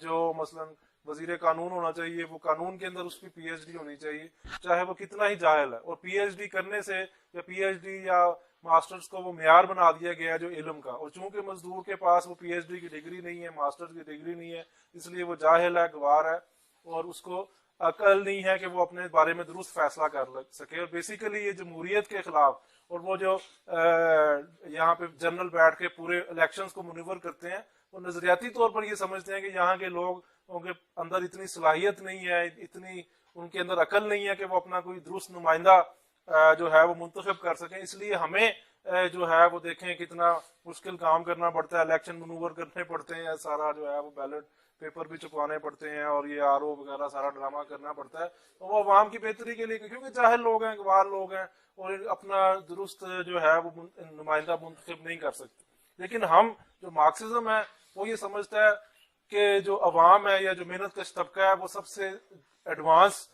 جو مثلاً وزیر قانون ہونا چاہیے وہ قانون کے اندر اس کی پی ایچ ڈی ہونی چاہیے، چاہے وہ کتنا ہی جاہل ہے. اور پی ایچ ڈی کرنے سے یا پی ایچ ڈی یا ماسٹرز کو وہ معیار بنا دیا گیا ہے جو علم کا، اور چونکہ مزدور کے پاس وہ پی ایچ ڈی کی ڈگری نہیں ہے، ماسٹرز کی ڈگری نہیں ہے، اس لیے وہ جاہل ہے، گوار ہے، اور اس کو عقل نہیں ہے کہ وہ اپنے بارے میں درست فیصلہ کر سکے. اور بیسیکلی یہ جمہوریت کے خلاف، اور وہ جو یہاں پہ جنرل بیٹھ کے پورے الیکشنز کو منور کرتے ہیں، وہ نظریاتی طور پر یہ سمجھتے ہیں کہ یہاں کے لوگوں کے اندر اتنی صلاحیت نہیں ہے، اتنی ان کے اندر عقل نہیں ہے کہ وہ اپنا کوئی درست نمائندہ جو ہے وہ منتخب کر سکیں. اس لیے ہمیں جو ہے وہ دیکھیں کتنا مشکل کام کرنا پڑتا ہے، الیکشن منور کرنے پڑتے ہیں، سارا جو ہے وہ بیلٹ پیپر بھی چھپوانے پڑتے ہیں، اور یہ آر او وغیرہ سارا ڈرامہ کرنا پڑتا ہے. وہ عوام کی بہتری کے لیے، کیونکہ جاہل لوگ ہیں، گوار لوگ ہیں، اور اپنا درست جو ہے وہ نمائندہ منتخب نہیں کر سکتے. لیکن ہم جو مارکسزم ہے وہ یہ سمجھتا ہے کہ جو عوام ہے یا جو محنت کش طبقہ ہے وہ سب سے ایڈوانس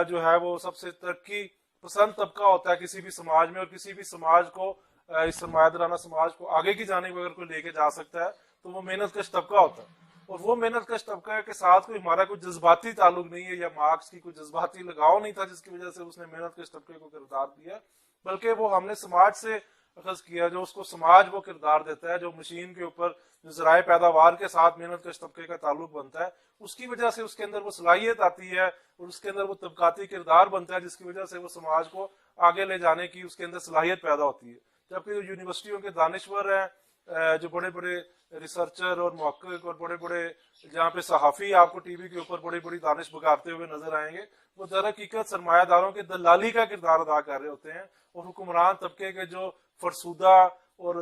جو ہے وہ سب سے ترقی پسند طبقہ ہوتا ہے کسی بھی سماج میں، اور کسی بھی سماج کو، اس سرمایہ دارانہ سماج کو آگے کی جانب اگر کوئی لے کے جا سکتا ہے تو وہ محنت کش طبقہ ہوتا ہے. اور وہ محنت کش طبقہ کے ساتھ کوئی ہمارا کوئی جذباتی تعلق نہیں ہے، یا مارکس کی کوئی جذباتی لگاؤ نہیں تھا جس کی وجہ سے اس نے محنت کش طبقے کو کردار دیا، بلکہ وہ ہم نے سماج سے اخذ کیا، جو اس کو سماج وہ کردار دیتا ہے، جو مشین کے اوپر جو ذرائع پیداوار کے ساتھ محنت کش طبقے کا تعلق بنتا ہے، اس کی وجہ سے اس کے اندر وہ صلاحیت آتی ہے، اور اس کے اندر وہ طبقاتی کردار بنتا ہے جس کی وجہ سے وہ سماج کو آگے لے جانے کی اس کے اندر صلاحیت پیدا ہوتی ہے. جبکہ جو یونیورسٹیوں کے دانشور ہیں، جو بڑے بڑے ریسرچر اور محقق اور بڑے بڑے جہاں پہ صحافی آپ کو ٹی وی کے اوپر بڑی بڑی دانش بگاڑتے ہوئے نظر آئیں گے، وہ در حقیقت سرمایہ داروں کے دلالی کا کردار ادا کر رہے ہوتے ہیں، اور حکمران طبقے کے جو فرسودہ اور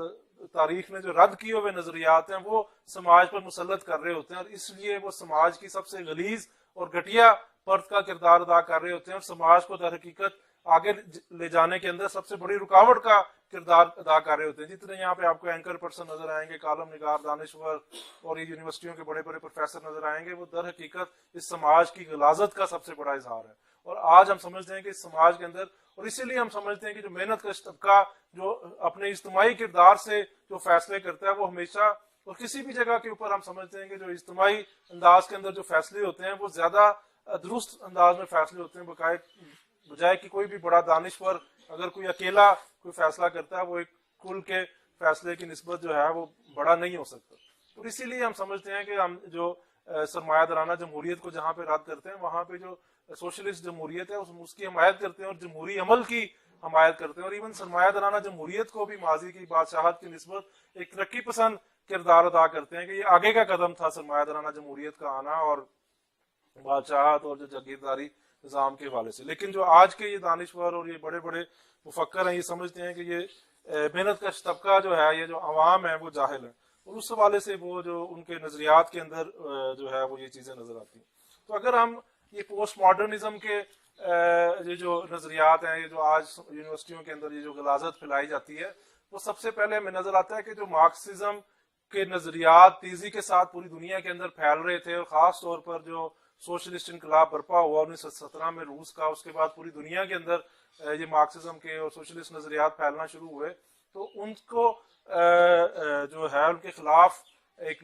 تاریخ نے جو رد کیے ہوئے نظریات ہیں وہ سماج پر مسلط کر رہے ہوتے ہیں، اور اس لیے وہ سماج کی سب سے غلیظ اور گھٹیا پرت کا کردار ادا کر رہے ہوتے ہیں، اور سماج کو در حقیقت آگے لے جانے کے اندر سب سے بڑی رکاوٹ کا کردار ادا کر رہے ہوتے ہیں. جتنے یہاں پہ آپ کو اینکر پرسن نظر آئیں گے، کالم نگار، دانشور اور یہ یونیورسٹیوں کے بڑے بڑے پروفیسر نظر آئیں گے، وہ در حقیقت اس سماج کی غلاظت کا سب سے بڑا اظہار ہے. اور آج ہم سمجھتے ہیں کہ اس سماج کے اندر، اور اسی لیے ہم سمجھتے ہیں کہ جو محنت کش طبقہ جو اپنے اجتماعی کردار سے جو فیصلے کرتا ہے وہ ہمیشہ، اور کسی بھی جگہ کے اوپر ہم سمجھتے ہیں کہ جو اجتماعی انداز کے اندر جو فیصلے ہوتے ہیں وہ زیادہ درست انداز میں فیصلے ہوتے ہیں، بجائے کہ کوئی بھی بڑا دانشور اگر کوئی اکیلا کوئی فیصلہ کرتا ہے وہ ایک کل کے فیصلے کی نسبت جو ہے وہ بڑا نہیں ہو سکتا. اور اسی لیے ہم سمجھتے ہیں کہ ہم جو سرمایہ دارانہ جمہوریت کو جہاں پہ رد کرتے ہیں، وہاں پہ جو سوشلسٹ جمہوریت ہے اس کی حمایت کرتے ہیں، اور جمہوری عمل کی حمایت کرتے ہیں، اور ایون سرمایہ دارانہ جمہوریت کو بھی ماضی کی بادشاہت کی نسبت ایک ترقی پسند کردار ادا کرتے ہیں کہ یہ آگے کا قدم تھا سرمایہ دارانہ جمہوریت کا آنا اور بادشاہت اور جو جاگیرداری نظام کے حوالے سے. لیکن جو آج کے یہ دانشور اور یہ بڑے بڑے مفکر ہیں، یہ سمجھتے ہیں کہ یہ محنت کش طبقہ جو ہے، یہ جو عوام ہے وہ جاہل ہے، اور اس حوالے سے وہ جو ان کے نظریات کے اندر جو ہے وہ یہ چیزیں نظر آتی ہیں. تو اگر ہم یہ پوسٹ ماڈرنزم کے یہ جو نظریات ہیں، یہ جو آج یونیورسٹیوں کے اندر یہ جو غلاظت پھیلائی جاتی ہے، وہ سب سے پہلے ہمیں نظر آتا ہے کہ جو مارکسزم کے نظریات تیزی کے ساتھ پوری دنیا کے اندر پھیل رہے تھے، اور خاص طور پر جو سوشلسٹ انقلاب برپا ہوا 1917 میں روس کا، اس کے بعد پوری دنیا کے اندر یہ مارکسزم کے اور سوشلسٹ نظریات پھیلنا شروع ہوئے، تو ان کو جو ہے ان کے خلاف ایک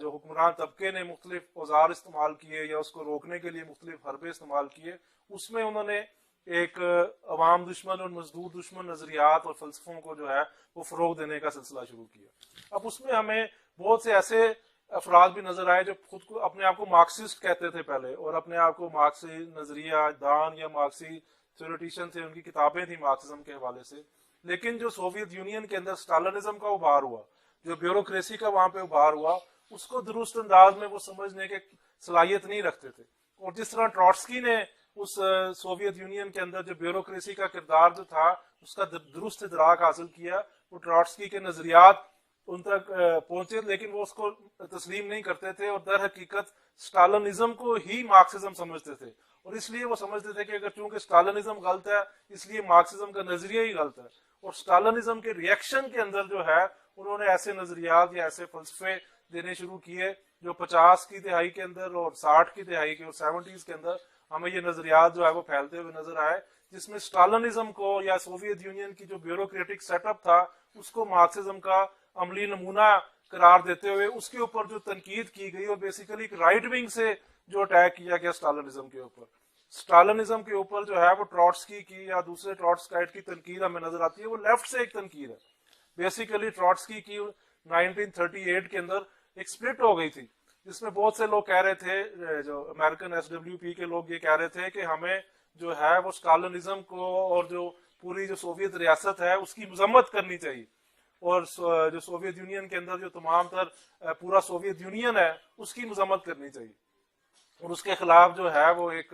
جو حکمران طبقے نے مختلف اوزار استعمال کیے یا اس کو روکنے کے لیے مختلف حربے استعمال کیے، اس میں انہوں نے ایک عوام دشمن اور مزدور دشمن نظریات اور فلسفوں کو جو ہے وہ فروغ دینے کا سلسلہ شروع کیا. اب اس میں ہمیں بہت سے ایسے افراد بھی نظر آئے جو خود کو اپنے آپ کو مارکسسٹ کہتے تھے پہلے، اور اپنے آپ کو مارکسی نظریہ دان یا مارکسی تھیوریٹیشن تھے، ان کی کتابیں تھیں مارکسزم کے حوالے سے. لیکن جو سوویت یونین کے اندر اسٹالنزم کا ابھار ہوا، جو بیوروکریسی کا وہاں پہ ابھار ہوا، اس کو درست انداز میں وہ سمجھنے کے صلاحیت نہیں رکھتے تھے. اور جس طرح ٹروٹسکی نے اس سوویت یونین کے اندر جو بیوروکریسی کا کردار جو تھا اس کا درست ادراک حاصل کیا، وہ ٹروٹسکی کے نظریات ان تک پہنچے، لیکن وہ اس کو تسلیم نہیں کرتے تھے، اور در حقیقت اسٹالنزم کو ہی مارکسزم سمجھتے تھے. اور اس لیے وہ سمجھتے تھے کہ اگر چونکہ اسٹالنزم غلط ہے اس لیے مارکسزم کا نظریہ ہی غلط ہے. اور اسٹالنزم کے ریئیکشن کے اندر جو ہے انہوں نے ایسے نظریات یا ایسے فلسفے دینے شروع کیے جو 50 کی دہائی کے اندر اور 60 کی دہائی کے اور 70s کے اندر ہمیں یہ نظریات جو ہے وہ پھیلتے ہوئے نظر آئے، جس میں اسٹالنزم کو یا سوویت یونین کی جو بیوروکریٹک سیٹ اپ تھا اس کو مارکسزم کا عملی نمونہ قرار دیتے ہوئے اس کے اوپر جو تنقید کی گئی اور بیسیکلی ایک رائٹ ونگ سے جو اٹیک کیا گیا اسٹالنزم کے اوپر. اسٹالنزم کے اوپر جو ہے وہ ٹروٹسکی کی یا دوسرے ٹروٹسکائٹ کی تنقید ہمیں نظر آتی ہے, وہ لیفٹ سے ایک تنقید ہے. بیسیکلی ٹروٹسکی کی 1938 کے اندر ایک سپلٹ ہو گئی تھی, جس میں بہت سے لوگ کہہ رہے تھے, جو امریکن SWP کے لوگ یہ کہہ رہے تھے کہ ہمیں جو ہے وہ اسٹالنزم کو اور جو پوری جو سوویت ریاست ہے اس کی مذمت کرنی چاہیے, اور جو سوویت یونین کے اندر جو تمام تر پورا سوویت یونین ہے اس کی مذمت کرنی چاہیے, اور اس کے خلاف جو ہے وہ ایک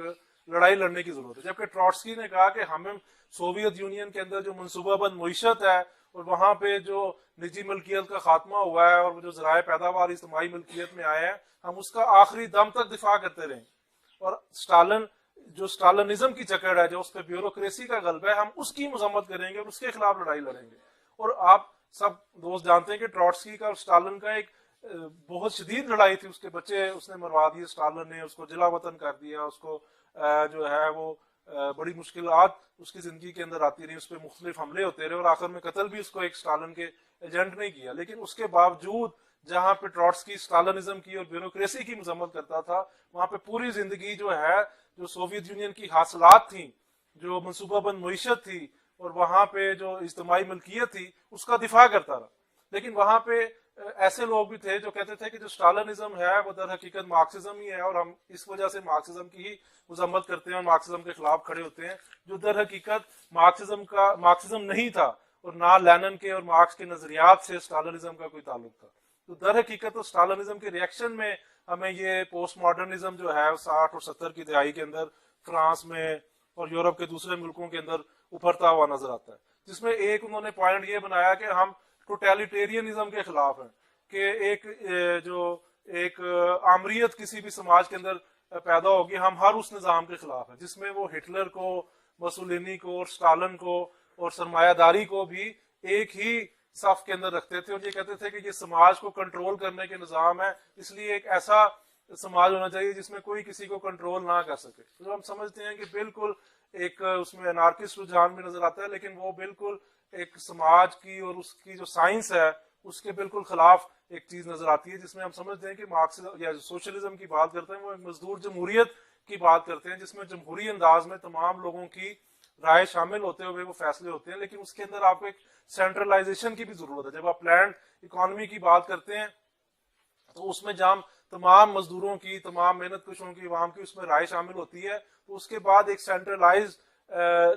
لڑائی لڑنے کی ضرورت ہے. جبکہ ٹروٹسکی نے کہا کہ ہمیں سوویت یونین کے اندر جو منصوبہ بند معیشت ہے اور وہاں پہ جو نجی ملکیت کا خاتمہ ہوا ہے اور جو ذرائع پیداوار اجتماعی ملکیت میں آئے ہیں, ہم اس کا آخری دم تک دفاع کرتے رہیں, اور اسٹالنزم کی جکڑ ہے, جو اس پہ بیوروکریسی کا غلبہ ہے, ہم اس کی مذمت کریں گے اور اس کے خلاف لڑائی لڑیں گے. اور آپ سب دوست جانتے ہیں کہ ٹروٹسکی کا اور اسٹالن کا ایک بہت شدید لڑائی تھی. اس کے بچے اس نے مروا دیے, اسٹالن نے اس کو جلا وطن کر دیا, اس کو جو ہے وہ بڑی مشکلات اس کی زندگی کے اندر آتی رہی, اس پہ مختلف حملے ہوتے رہے, اور آخر میں قتل بھی اس کو ایک اسٹالن کے ایجنٹ نے کیا. لیکن اس کے باوجود جہاں پہ ٹروٹسکی اسٹالنزم کی اور بیوروکریسی کی مذمت کرتا تھا, وہاں پہ پوری زندگی جو ہے جو سوویت یونین کی حاصلات تھیں, جو منصوبہ بند معیشت تھی اور وہاں پہ جو اجتماعی ملکیت تھی اس کا دفاع کرتا رہا. لیکن وہاں پہ ایسے لوگ بھی تھے جو کہتے تھے کہ جو اسٹالنزم ہے وہ در حقیقت مارکسزم ہی ہے, اور ہم اس وجہ سے مارکسزم کی ہی مذمت کرتے ہیں اور مارکسزم کے خلاف کھڑے ہوتے ہیں, جو در حقیقت مارکسزم نہیں تھا, اور نہ لینن کے اور مارکس کے نظریات سے اسٹالنزم کا کوئی تعلق تھا. تو در حقیقت اسٹالنزم کے ریئیکشن میں ہمیں یہ پوسٹ ماڈرنزم جو ہے 60 اور 70 کی دہائی کے اندر فرانس میں اور یورپ کے دوسرے ملکوں کے اندر ابھرتا ہوا نظر آتا ہے, جس میں ایک انہوں نے پوائنٹ یہ بنایا کہ ہم ٹوٹیلیٹیرینزم کے خلاف ہیں, کہ ایک آمریت کسی بھی سماج کے اندر پیدا ہوگی, ہم ہر اس نظام کے خلاف ہیں جس میں وہ ہٹلر کو, مسولینی کو اور اسٹالن کو اور سرمایہ داری کو بھی ایک ہی صف کے اندر رکھتے تھے, اور یہ کہتے تھے کہ یہ سماج کو کنٹرول کرنے کے نظام ہے, اس لیے ایک ایسا سماج ہونا چاہیے جس میں کوئی کسی کو کنٹرول نہ کر سکے. تو ہم سمجھتے ہیں کہ بالکل ایک اس میں انارکسٹ رجحان بھی نظر آتا ہے, لیکن وہ بالکل ایک سماج کی اور اس کی جو سائنس ہے اس کے بالکل خلاف ایک چیز نظر آتی ہے, جس میں ہم سمجھتے ہیں کہ مارکسزم یا سوشلزم کی بات کرتے ہیں وہ ایک مزدور جمہوریت کی بات کرتے ہیں, جس میں جمہوری انداز میں تمام لوگوں کی رائے شامل ہوتے ہوئے وہ فیصلے ہوتے ہیں, لیکن اس کے اندر آپ کو ایک سینٹرلائزیشن کی بھی ضرورت ہے. جب آپ پلانڈ اکانومی کی بات کرتے ہیں تو اس میں جہاں تمام مزدوروں کی, تمام محنت کشوں کی, عوام کی اس میں رائے شامل ہوتی ہے, تو اس کے بعد ایک سینٹرلائز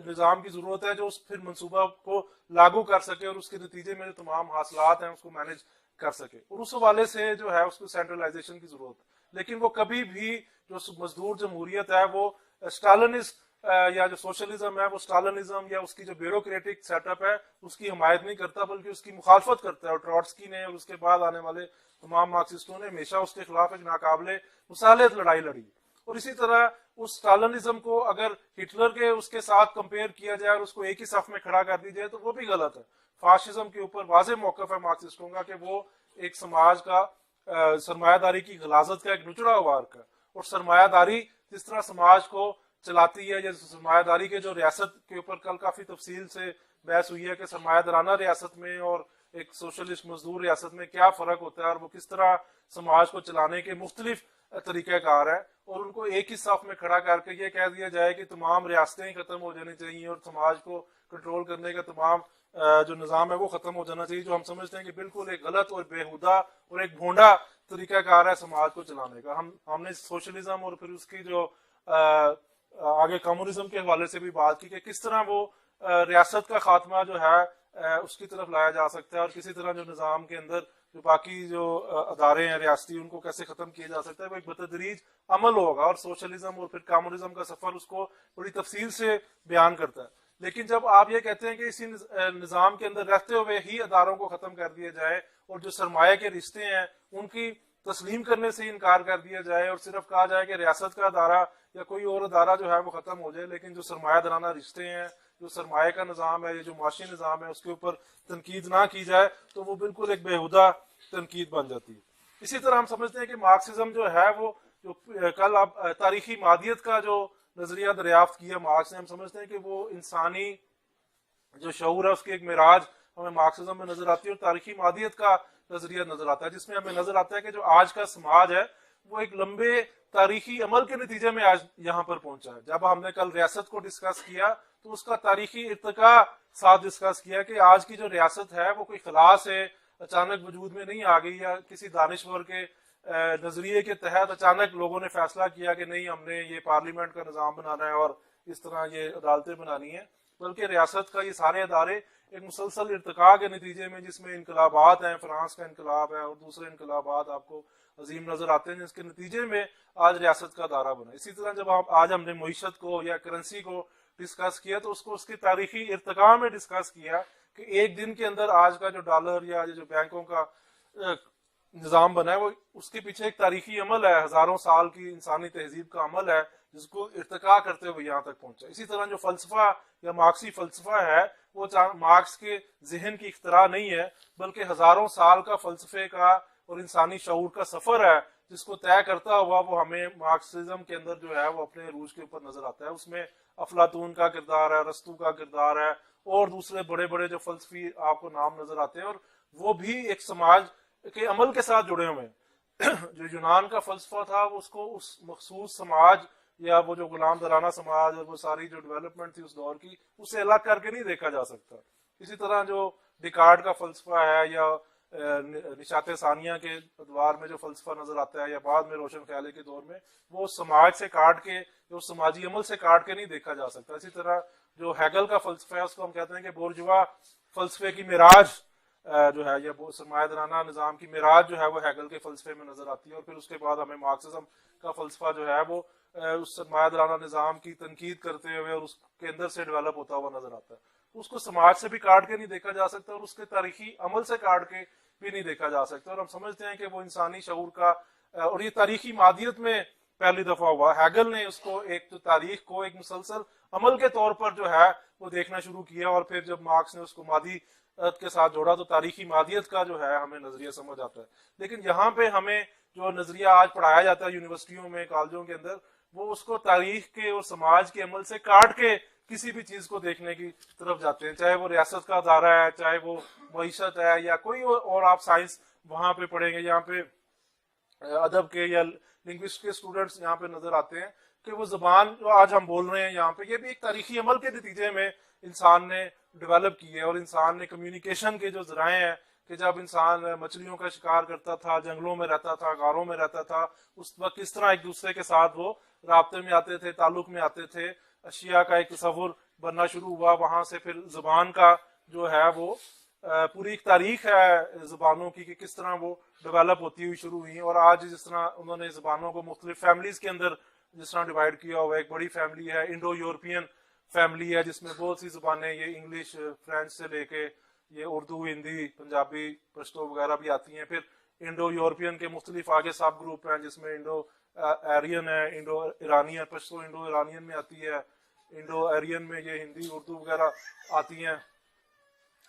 نظام کی ضرورت ہے جو اس پھر منصوبہ کو لاگو کر سکے اور اس کے نتیجے میں جو تمام حاصلات ہیں اس کو مینج کر سکے, اور اس حوالے سے جو ہے اس کو سینٹرلائزیشن کی ضرورت ہے. لیکن وہ کبھی بھی جو مزدور جمہوریت ہے وہ اسٹالنسٹ یا جو سوشلزم ہے وہ اسٹالنزم یا اس کی جو بیوروکریٹک سیٹ اپ ہے اس کی حمایت نہیں کرتا, بلکہ اس کی مخالفت کرتا ہے. اور ٹروٹسکی نے اور اس کے بعد آنے والے تمام مارکسسٹوں نے ہمیشہ اس کے خلاف ایک ناقابل مصالحت لڑائی لڑی. اور اسی طرح اس اسٹالنزم کو اگر ہٹلر کے اس کے ساتھ کمپیئر کیا جائے اور اس کو ایک ہی صف میں کھڑا کر دی جائے تو وہ بھی غلط ہے. فاشزم کے اوپر واضح موقف ہے مارکسسٹوں کا کہ وہ ایک سماج کا سرمایہ داری کی غلاظت کا ایک نچڑا ہوا ارک ہے, اور سرمایہ داری جس طرح سماج کو چلاتی ہے, جیسے سرمایہ داری کے جو ریاست کے اوپر کل کافی تفصیل سے بحث ہوئی ہے کہ سرمایہ دارانہ ریاست میں اور ایک سوشلسٹ مزدور ریاست میں کیا فرق ہوتا ہے, اور وہ کس طرح سماج کو چلانے کے مختلف طریقہ کار ہے, اور ان کو ایک ہی صف میں کھڑا کر کے یہ کہہ دیا جائے کہ تمام ریاستیں ہی ختم ہو جانی چاہیے اور سماج کو کنٹرول کرنے کا تمام جو نظام ہے وہ ختم ہو جانا چاہیے, جو ہم سمجھتے ہیں کہ بالکل ایک غلط اور بےہودہ اور ایک بھونڈا طریقہ کار ہے سماج کو چلانے کا. ہم نے سوشلزم اور پھر اس کی جو آگے کمیونزم کے حوالے سے بھی بات کی کہ کس طرح وہ ریاست کا خاتمہ جو ہے اس کی طرف لایا جا سکتا ہے, اور کسی طرح جو نظام کے اندر جو باقی جو ادارے ہیں ریاستی ان کو کیسے ختم کیا جا سکتا ہے, وہ ایک بتدریج عمل ہوگا. اور سوشلزم اور پھر کمیونزم کا سفر اس کو بڑی تفصیل سے بیان کرتا ہے. لیکن جب آپ یہ کہتے ہیں کہ اسی نظام کے اندر رہتے ہوئے ہی اداروں کو ختم کر دیا جائے اور جو سرمایہ کے رشتے ہیں ان کی تسلیم کرنے سے انکار کر دیا جائے اور صرف کہا جائے کہ ریاست کا ادارہ یا کوئی اور ادارہ جو ہے وہ ختم ہو جائے, لیکن جو سرمایہ دارانہ رشتے ہیں, جو سرمایہ کا نظام ہے, جو معاشی نظام ہے, اس کے اوپر تنقید نہ کی جائے تو وہ بالکل ایک بےہودہ تنقید بن جاتی ہے. اسی طرح ہم سمجھتے ہیں کہ مارکسزم جو ہے وہ جو کل اب تاریخی مادیت کا جو نظریہ دریافت کیا مارکس نے, ہم سمجھتے ہیں کہ وہ انسانی جو شعور ہے اس کی ایک معراج ہمیں مارکسزم میں نظر آتی ہے, اور تاریخی مادیت کا نظریہ نظر آتا ہے، جس میں ہمیں نظر آتا ہے کہ جو آج کا سماج ہے وہ ایک لمبے تاریخی عمل کے نتیجے میں آج یہاں پر پہنچا ہے. جب ہم نے کل ریاست کو ڈسکس کیا تو اس کا تاریخی ارتقاء ساتھ ڈسکس کیا کہ آج کی جو ریاست ہے وہ کوئی خلا سے اچانک وجود میں نہیں آ گئی، یا کسی دانشور کے نظریے کے تحت اچانک لوگوں نے فیصلہ کیا کہ نہیں ہم نے یہ پارلیمنٹ کا نظام بنانا ہے اور اس طرح یہ عدالتیں بنانی ہیں، بلکہ ریاست کا یہ سارے ادارے ایک مسلسل ارتقاء کے نتیجے میں، جس میں انقلابات ہیں، فرانس کا انقلاب ہے اور دوسرے انقلابات آپ کو عظیم نظر آتے ہیں، جس کے نتیجے میں آج ریاست کا دائرہ بنا. اسی طرح جب آج ہم نے معیشت کو یا کرنسی کو ڈسکس کیا تو اس کو اس کی تاریخی ارتقاء میں ڈسکس کیا کہ ایک دن کے اندر آج کا جو ڈالر یا جو بینکوں کا نظام بنا ہے وہ اس کے پیچھے ایک تاریخی عمل ہے، ہزاروں سال کی انسانی تہذیب کا عمل ہے جس کو ارتقاء کرتے ہوئے یہاں تک پہنچا. اسی طرح جو فلسفہ یا مارکسی فلسفہ ہے وہ مارکس کے ذہن کی اختراع نہیں ہے، بلکہ ہزاروں سال کا فلسفے کا اور انسانی شعور کا سفر ہے جس کو طے کرتا ہوا وہ ہمیں مارکسزم کے اندر جو ہے وہ اپنے عروج کے اوپر نظر آتا ہے. اس میں افلاطون کا کردار ہے، ارسطو کا کردار ہے اور دوسرے بڑے بڑے جو فلسفی آپ کو نام نظر آتے ہیں، اور وہ بھی ایک سماج کے عمل کے ساتھ جڑے ہوئے ہیں. جو یونان کا فلسفہ تھا وہ اس کو اس مخصوص سماج یا وہ جو غلام دارانہ سماج اور وہ ساری جو ڈیولپمنٹ تھی اس دور کی، اسے الگ کر کے نہیں دیکھا جا سکتا. اسی طرح جو ڈیکارٹ کا فلسفہ ہے یا نشاط ثانیہ کے ادوار میں جو فلسفہ نظر آتا ہے یا بعد میں روشن خیالی کے دور میں، وہ سماج سے کاٹ کے، جو سماجی عمل سے کاٹ کے نہیں دیکھا جا سکتا. اسی طرح جو ہیگل کا فلسفہ ہے اس کو ہم کہتے ہیں کہ بورجوا فلسفے کی معراج جو ہے یا سرمایہ دارانہ نظام کی معراج جو ہے وہ ہیگل کے فلسفے میں نظر آتی ہے. اور پھر اس کے بعد ہمیں مارکسزم کا فلسفہ جو ہے وہ اس سرمایہ دارانہ نظام کی تنقید کرتے ہوئے اور اس کے اندر سے ڈیولپ ہوتا ہوا نظر آتا ہے. اس کو سماج سے بھی کاٹ کے نہیں دیکھا جا سکتا اور اس کے تاریخی عمل سے کاٹ کے بھی نہیں دیکھا جا سکتا. اور ہم سمجھتے ہیں کہ وہ انسانی شعور کا، اور یہ تاریخی مادیت میں پہلی دفعہ ہوا. ہیگل نے اس کو ایک تاریخ کو ایک مسلسل عمل کے طور پر جو ہے وہ دیکھنا شروع کیا، اور پھر جب مارکس نے اس کو مادی کے ساتھ جوڑا تو تاریخی مادیت کا جو ہے ہمیں نظریہ سمجھ آتا ہے. لیکن یہاں پہ ہمیں جو نظریہ آج پڑھایا جاتا ہے یونیورسٹیوں میں، کالجوں کے اندر، وہ اس کو تاریخ کے اور سماج کے عمل سے کاٹ کے کسی بھی چیز کو دیکھنے کی طرف جاتے ہیں، چاہے وہ ریاست کا ادارہ ہے، چاہے وہ معیشت ہے، یا کوئی اور آپ سائنس وہاں پہ پڑھیں گے. یہاں پہ ادب کے یا لنگوسٹ کے اسٹوڈنٹس یہاں پہ نظر آتے ہیں کہ وہ زبان جو آج ہم بول رہے ہیں یہاں پہ، یہ بھی ایک تاریخی عمل کے نتیجے میں انسان نے ڈیولپ کی ہے. اور انسان نے کمیونیکیشن کے جو ذرائع ہیں کہ جب انسان مچھلیوں کا شکار کرتا تھا، جنگلوں میں رہتا تھا، غاروں میں رہتا تھا، اس وقت کس طرح ایک دوسرے کے ساتھ وہ رابطے میں آتے تھے، تعلق میں آتے تھے، اشیاء کا ایک تصور بننا شروع ہوا. وہاں سے پھر زبان کا جو ہے وہ پوری ایک تاریخ ہے زبانوں کی کہ کس طرح وہ ڈیولپ ہوتی ہوئی شروع ہوئی. اور آج جس طرح انہوں نے زبانوں کو مختلف فیملیز کے اندر جس طرح ڈیوائڈ کیا ہوا، ایک بڑی فیملی ہے انڈو یورپین فیملی ہے جس میں بہت سی زبانیں، یہ انگلش، فرینچ سے لے کے یہ اردو، ہندی، پنجابی، پشتو وغیرہ بھی آتی ہیں. پھر انڈو یورپین کے مختلف آگے سب گروپ ہیں جس میں انڈو ایرین ہے، Indo Iranian, Pashto Indo Iranian میں آتی ہے، انڈو ایرین میں یہ ہندی، اردو وغیرہ آتی ہیں.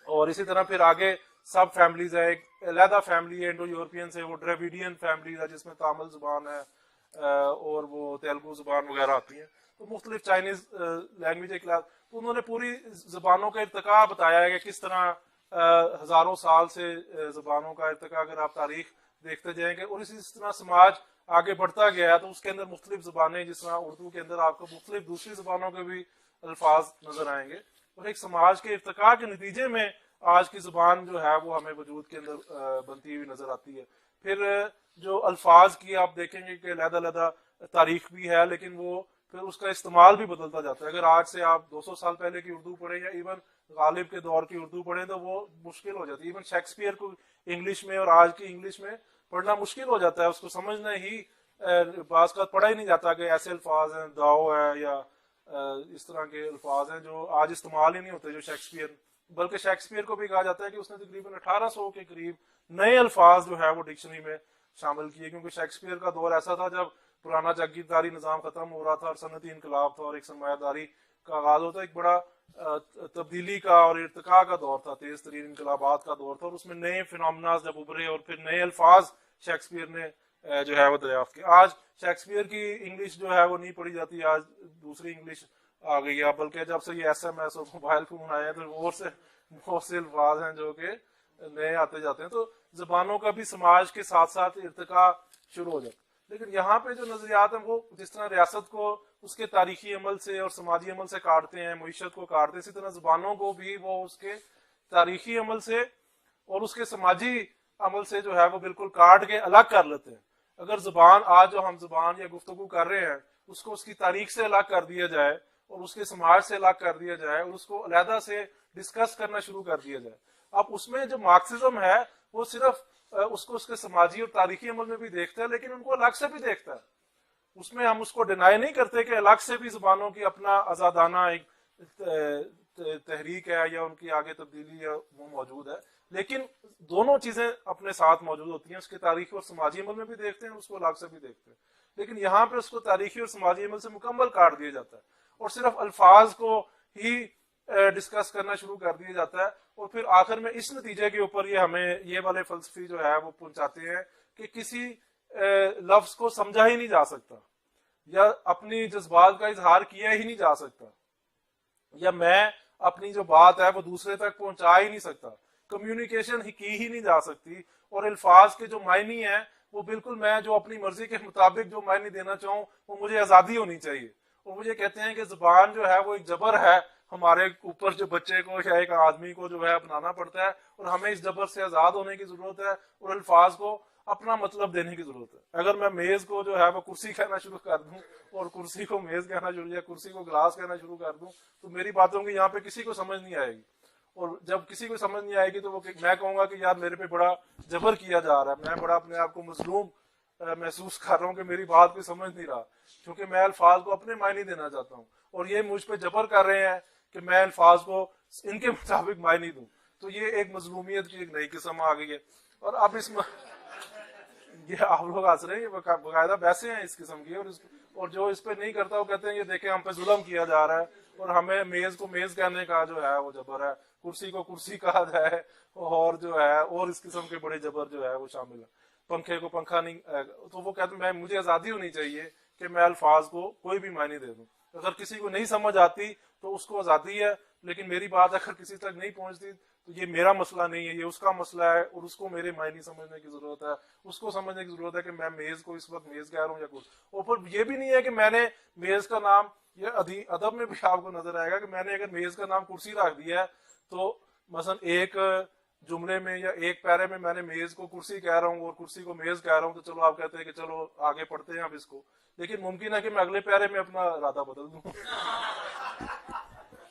اور اسی طرح پھر آگے سب فیملیز ہے. ایک علیحدہ فیملی ہے انڈو یورپین سے، وہ ڈریویڈین فیملیز ہے جس میں تامل زبان ہے اور وہ تیلگو زبان وغیرہ آتی ہیں. تو مختلف چائنیز لینگویج ایک لحاظ، تو انہوں نے پوری زبانوں کا ارتقاء بتایا ہے کہ کس طرح ہزاروں سال سے زبانوں کا ارتقاء اگر آپ تاریخ دیکھتے جائیں گے. اور اسی طرح سماج آگے بڑھتا گیا ہے تو اس کے اندر مختلف زبانیں، جس طرح اردو کے اندر آپ کو مختلف دوسری زبانوں کے بھی الفاظ نظر آئیں گے. اور ایک سماج کے ارتقاء کے نتیجے میں آج کی زبان جو ہے وہ ہمیں وجود کے اندر بنتی ہوئی نظر آتی ہے. پھر جو الفاظ کی آپ دیکھیں گے کہ علیحدہ علیحدہ تاریخ بھی ہے، لیکن وہ پھر اس کا استعمال بھی بدلتا جاتا ہے. اگر آج سے آپ 200 سال پہلے کی اردو پڑھیں یا ایون غالب کے دور کی اردو پڑھیں تو وہ مشکل ہو جاتی ہے. ایون شیکسپیئر کو انگلش میں اور آج کی انگلش میں پڑھنا مشکل ہو جاتا ہے، اس کو سمجھنا ہی بعض کا پڑھا ہی نہیں جاتا کہ ایسے الفاظ ہیں، داؤ ہے یا اس طرح کے الفاظ ہیں جو آج استعمال ہی نہیں ہوتے جو شیکسپیئر. بلکہ شیکسپیئر کو بھی کہا جاتا ہے کہ اس نے تقریباً 1800 کے قریب نئے الفاظ جو ہے وہ ڈکشنری میں شامل کیے، کیونکہ شیکسپیئر کا دور ایسا تھا جب پرانا جاگیرداری نظام ختم ہو رہا تھا اور صنعتی انقلاب تھا اور ایک سرمایہ داری کا آغاز ہوتا. ایک بڑا تبدیلی کا اور ارتقاء کا دور تھا، تیز ترین انقلابات کا دور تھا، اور اس میں نئے فینومناز جب ابھرے اور پھر نئے الفاظ شیکسپیئر نے جو ہے وہ دریافت کیا. آج شیکسپیئر کی انگلش جو ہے وہ نہیں پڑھی جاتی، آج دوسری انگلش آ گئی ہے. بلکہ جب سے یہ ایس ایم ایس اور موبائل فون آئے ہیں تو بہت سے الفاظ ہیں جو کہ نئے آتے جاتے ہیں تو زبانوں کا بھی سماج کے ساتھ ساتھ ارتقا شروع ہو جاتا ہے. لیکن یہاں پہ جو نظریات ہیں وہ جس طرح ریاست کو اس کے تاریخی عمل سے اور سماجی عمل سے کاٹتے ہیں, معیشت کو کاٹتے ہیں, اسی طرح زبانوں کو بھی وہ اس کے تاریخی عمل سے اور اس کے سماجی عمل سے جو ہے وہ بالکل کاٹ کے الگ کر لیتے ہیں. اگر زبان آج جو ہم زبان یا گفتگو کر رہے ہیں اس کو اس کی تاریخ سے الگ کر دیا جائے اور اس کے سماج سے الگ کر دیا جائے اور اس کو علیحدہ سے ڈسکس کرنا شروع کر دیا جائے, اب اس میں جو مارکسزم ہے وہ صرف اس کو اس کے سماجی اور تاریخی عمل میں بھی دیکھتا ہے لیکن ان کو الگ سے بھی دیکھتا ہے. اس میں ہم اس کو ڈینائی نہیں کرتے کہ الگ سے بھی زبانوں کی اپنا آزادانہ ایک تحریک ہے یا ان کی آگے تبدیلی ہے وہ موجود ہے, لیکن دونوں چیزیں اپنے ساتھ موجود ہوتی ہیں. اس کے تاریخی اور سماجی عمل میں بھی دیکھتے ہیں, اس کو الگ سے بھی دیکھتے ہیں, لیکن یہاں پہ اس کو تاریخی اور سماجی عمل سے مکمل کاٹ دیا جاتا ہے اور صرف الفاظ کو ہی ڈسکس کرنا شروع کر دیا جاتا ہے. اور پھر آخر میں اس نتیجے کے اوپر یہ ہمیں یہ والے فلسفی جو ہے وہ پہنچاتے ہیں کہ کسی لفظ کو سمجھا ہی نہیں جا سکتا یا اپنی جذبات کا اظہار کیا ہی نہیں جا سکتا یا میں اپنی جو بات ہے وہ دوسرے تک پہنچا ہی نہیں سکتا, کمیونیکیشن کی ہی نہیں جا سکتی. اور الفاظ کے جو معنی ہیں وہ بالکل میں جو اپنی مرضی کے مطابق جو معنی دینا چاہوں وہ مجھے آزادی ہونی چاہیے. اور مجھے کہتے ہیں کہ زبان جو ہے وہ ایک جبر ہے ہمارے اوپر, جو بچے کو یا ایک آدمی کو جو ہے اپنانا پڑتا ہے اور ہمیں اس جبر سے آزاد ہونے کی ضرورت ہے اور الفاظ کو اپنا مطلب دینے کی ضرورت ہے. اگر میں میز کو جو ہے وہ کرسی کہنا شروع کر دوں اور کرسی کو میز کہنا شروع یا کرسی کو گلاس کہنا شروع کر دوں تو میری باتوں کی یہاں پہ کسی کو سمجھ نہیں آئے گی. اور جب کسی کو سمجھ نہیں آئے گی تو وہ میں کہوں گا کہ یار میرے پہ بڑا جبر کیا جا رہا ہے, میں بڑا اپنے آپ کو مظلوم محسوس کر رہا ہوں کہ میری بات کوئی سمجھ نہیں رہا, کیونکہ میں الفاظ کو اپنے معنی دینا چاہتا ہوں اور یہ مجھ پہ جبر کر رہے ہیں کہ میں الفاظ کو ان کے مطابق معنی دوں. تو یہ ایک مظلومیت کی ایک نئی قسم آ گئی ہے. اور اب اس میں یہ آپ لوگ ہنس رہے ہیں, یہ باقاعدہ بحثیں ہیں اس قسم کی, اور جو اس پہ نہیں کرتا وہ کہتے ہیں یہ دیکھیں ہم پہ ظلم کیا جا رہا ہے اور ہمیں میز کو میز کہنے کا جو ہے وہ جبر ہے, کرسی کو کرسی کہا جائے اور جو ہے اور اس قسم کے بڑے جبر جو ہے وہ شامل ہے, پنکھے کو پنکھا نہیں. تو وہ کہتے ہیں مجھے آزادی ہونی چاہیے کہ میں الفاظ کو کوئی بھی معنی دے دوں. اگر کسی کو نہیں سمجھ آتی تو اس کو آزادی ہے, لیکن میری بات اگر کسی تک نہیں پہنچتی تو یہ میرا مسئلہ نہیں ہے, یہ اس کا مسئلہ ہے اور اس کو میرے معنی سمجھنے کی ضرورت ہے. اس کو سمجھنے کی ضرورت ہے کہ میں میز کو اس وقت میز کہہ رہا ہوں یا کچھ. اور پھر یہ بھی نہیں ہے کہ میں نے میز کا نام, یہ ادب میں بھی آپ کو نظر آئے گا کہ میں نے اگر میز کا نام کرسی رکھ دیا ہے تو مثلا ایک جملے میں یا ایک پیرے میں میں نے میز کو کرسی کہہ رہا ہوں اور کرسی کو میز کہہ رہا ہوں, تو چلو آپ کہتے ہیں کہ چلو آگے پڑھتے ہیں اب اس کو, لیکن ممکن ہے کہ میں اگلے پیرے میں اپنا ارادہ بدل دوں.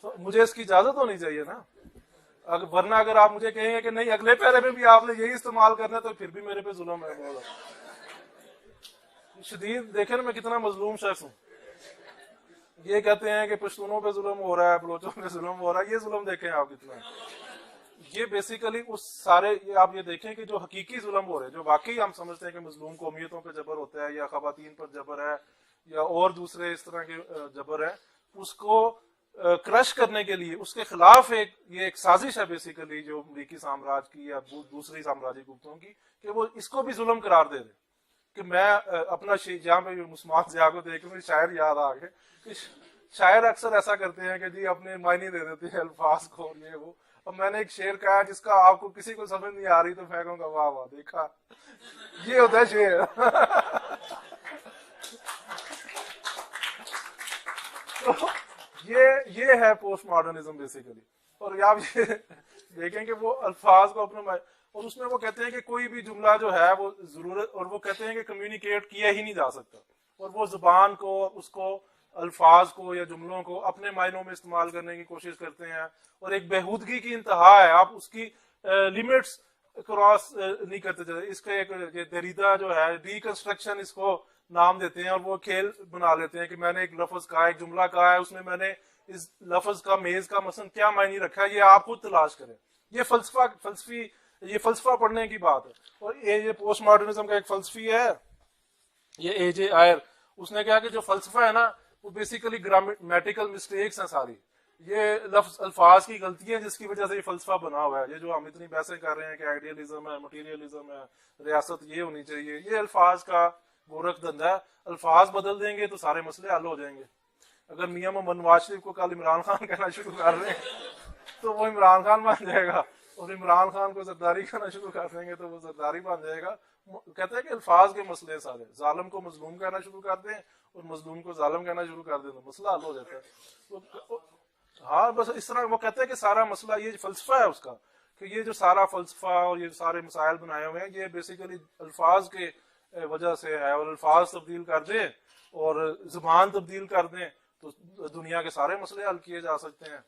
تو مجھے اس کی اجازت ہونی چاہیے نا, ورنہ اگر آپ مجھے کہیں گے کہ نہیں اگلے پیرے میں بھی آپ نے یہی استعمال کرنا ہے تو پھر بھی میرے پہ ظلم ہے. بہت شدید دیکھیں نا میں کتنا مظلوم شخص ہوں. یہ کہتے ہیں کہ پشتونوں پہ ظلم ہو رہا ہے, بلوچوں پہ ظلم ہو رہا ہے, یہ ظلم دیکھیں آپ کتنا ہے. یہ بیسیکلی اس سارے یہ آپ یہ دیکھیں کہ جو حقیقی ظلم ہو رہے ہیں, جو واقعی ہم سمجھتے ہیں کہ مظلوم قومیتوں پہ جبر ہوتا ہے یا خواتین پر جبر ہے یا اور دوسرے اس طرح کے جبر ہے, اس کو کرش کرنے کے لیے اس کے خلاف یہ ایک سازش ہے بیسیکلی جو امریکی سامراج کی یا دوسری سامراجی قوتوں کی, کہ وہ اس کو بھی ظلم قرار دے رہے. کہ میں اپنا جہاں پہ مسلمان ضیاء کو دیکھ کے شاعر یاد آ گئے کہ شاعر اکثر ایسا کرتے ہیں کہ جی اپنے معنی دے دیتے ہیں الفاظ کو یہ وہ. اب میں نے ایک شعر کہا جس کا آپ کو کسی کو سمجھ نہیں آ رہی تو میں کہوں گا واہ واہ دیکھا یہ ہوتا ہے شعر. یہ ہے پوسٹ ماڈرنزم بیسیکلی. اور آپ یہ دیکھیں کہ وہ الفاظ کو اپنے اور اس میں وہ کہتے ہیں کہ کوئی بھی جملہ جو ہے وہ ضرورت, اور وہ کہتے ہیں کہ کمیونیکیٹ کیا ہی نہیں جا سکتا, اور وہ زبان کو اس کو الفاظ کو یا جملوں کو اپنے معنوں میں استعمال کرنے کی کوشش کرتے ہیں, اور ایک بےہودگی کی انتہا ہے, آپ اس کی لمٹس کراس نہیں کرتے چلے. اس کا ایک دریدہ جو ہے ریکنسٹرکشن اس کو نام دیتے ہیں, اور وہ کھیل بنا لیتے ہیں کہ میں نے ایک لفظ کہا, ایک جملہ کہا ہے, اس میں نے اس لفظ کا میز کا مثلا کیا معنی رکھا ہے, یہ آپ خود تلاش کریں. یہ فلسفہ پڑھنے کی بات ہے. اور یہ پوسٹ ماڈرنزم کا ایک فلسفی ہے, یہ اے جے آئر, اس نے کہا کہ جو فلسفہ ہے نا وہ بیسیکلی گرامیٹیکل مسٹیکس ہیں ساری, یہ لفظ الفاظ کی غلطیاں جس کی وجہ سے یہ فلسفہ بنا ہوا ہے. یہ جو ہم اتنی بحثیں کر رہے ہیں کہ آئیڈیالزم ہے, مٹیریلزم ہے, ریاست یہ ہونی چاہیے, یہ الفاظ کا گورکھ دھندا ہے. الفاظ بدل دیں گے تو سارے مسئلے حل ہو جائیں گے. اگر میاں محمد نواز شریف کو کل عمران خان کہنا شروع کر رہے ہیں تو وہ عمران خان بن جائے گا, اور عمران خان کو زرداری کرنا شروع کر دیں گے تو وہ زرداری بن جائے گا. کہتے ہیں کہ الفاظ کے مسئلے سارے, ظالم کو مظلوم کہنا شروع کر دیں اور مظلوم کو ظالم کہنا شروع کر دیں تو مسئلہ حل ہو جاتا ہے. ہاں بس اس طرح وہ کہتے ہیں کہ سارا مسئلہ یہ فلسفہ ہے اس کا, کہ یہ جو سارا فلسفہ اور یہ سارے مسائل بنائے ہوئے ہیں یہ بیسیکلی الفاظ کے وجہ سے ہے, اور الفاظ تبدیل کر دیں اور زبان تبدیل کر دیں تو دنیا کے سارے مسئلے حل کیے جا سکتے ہیں.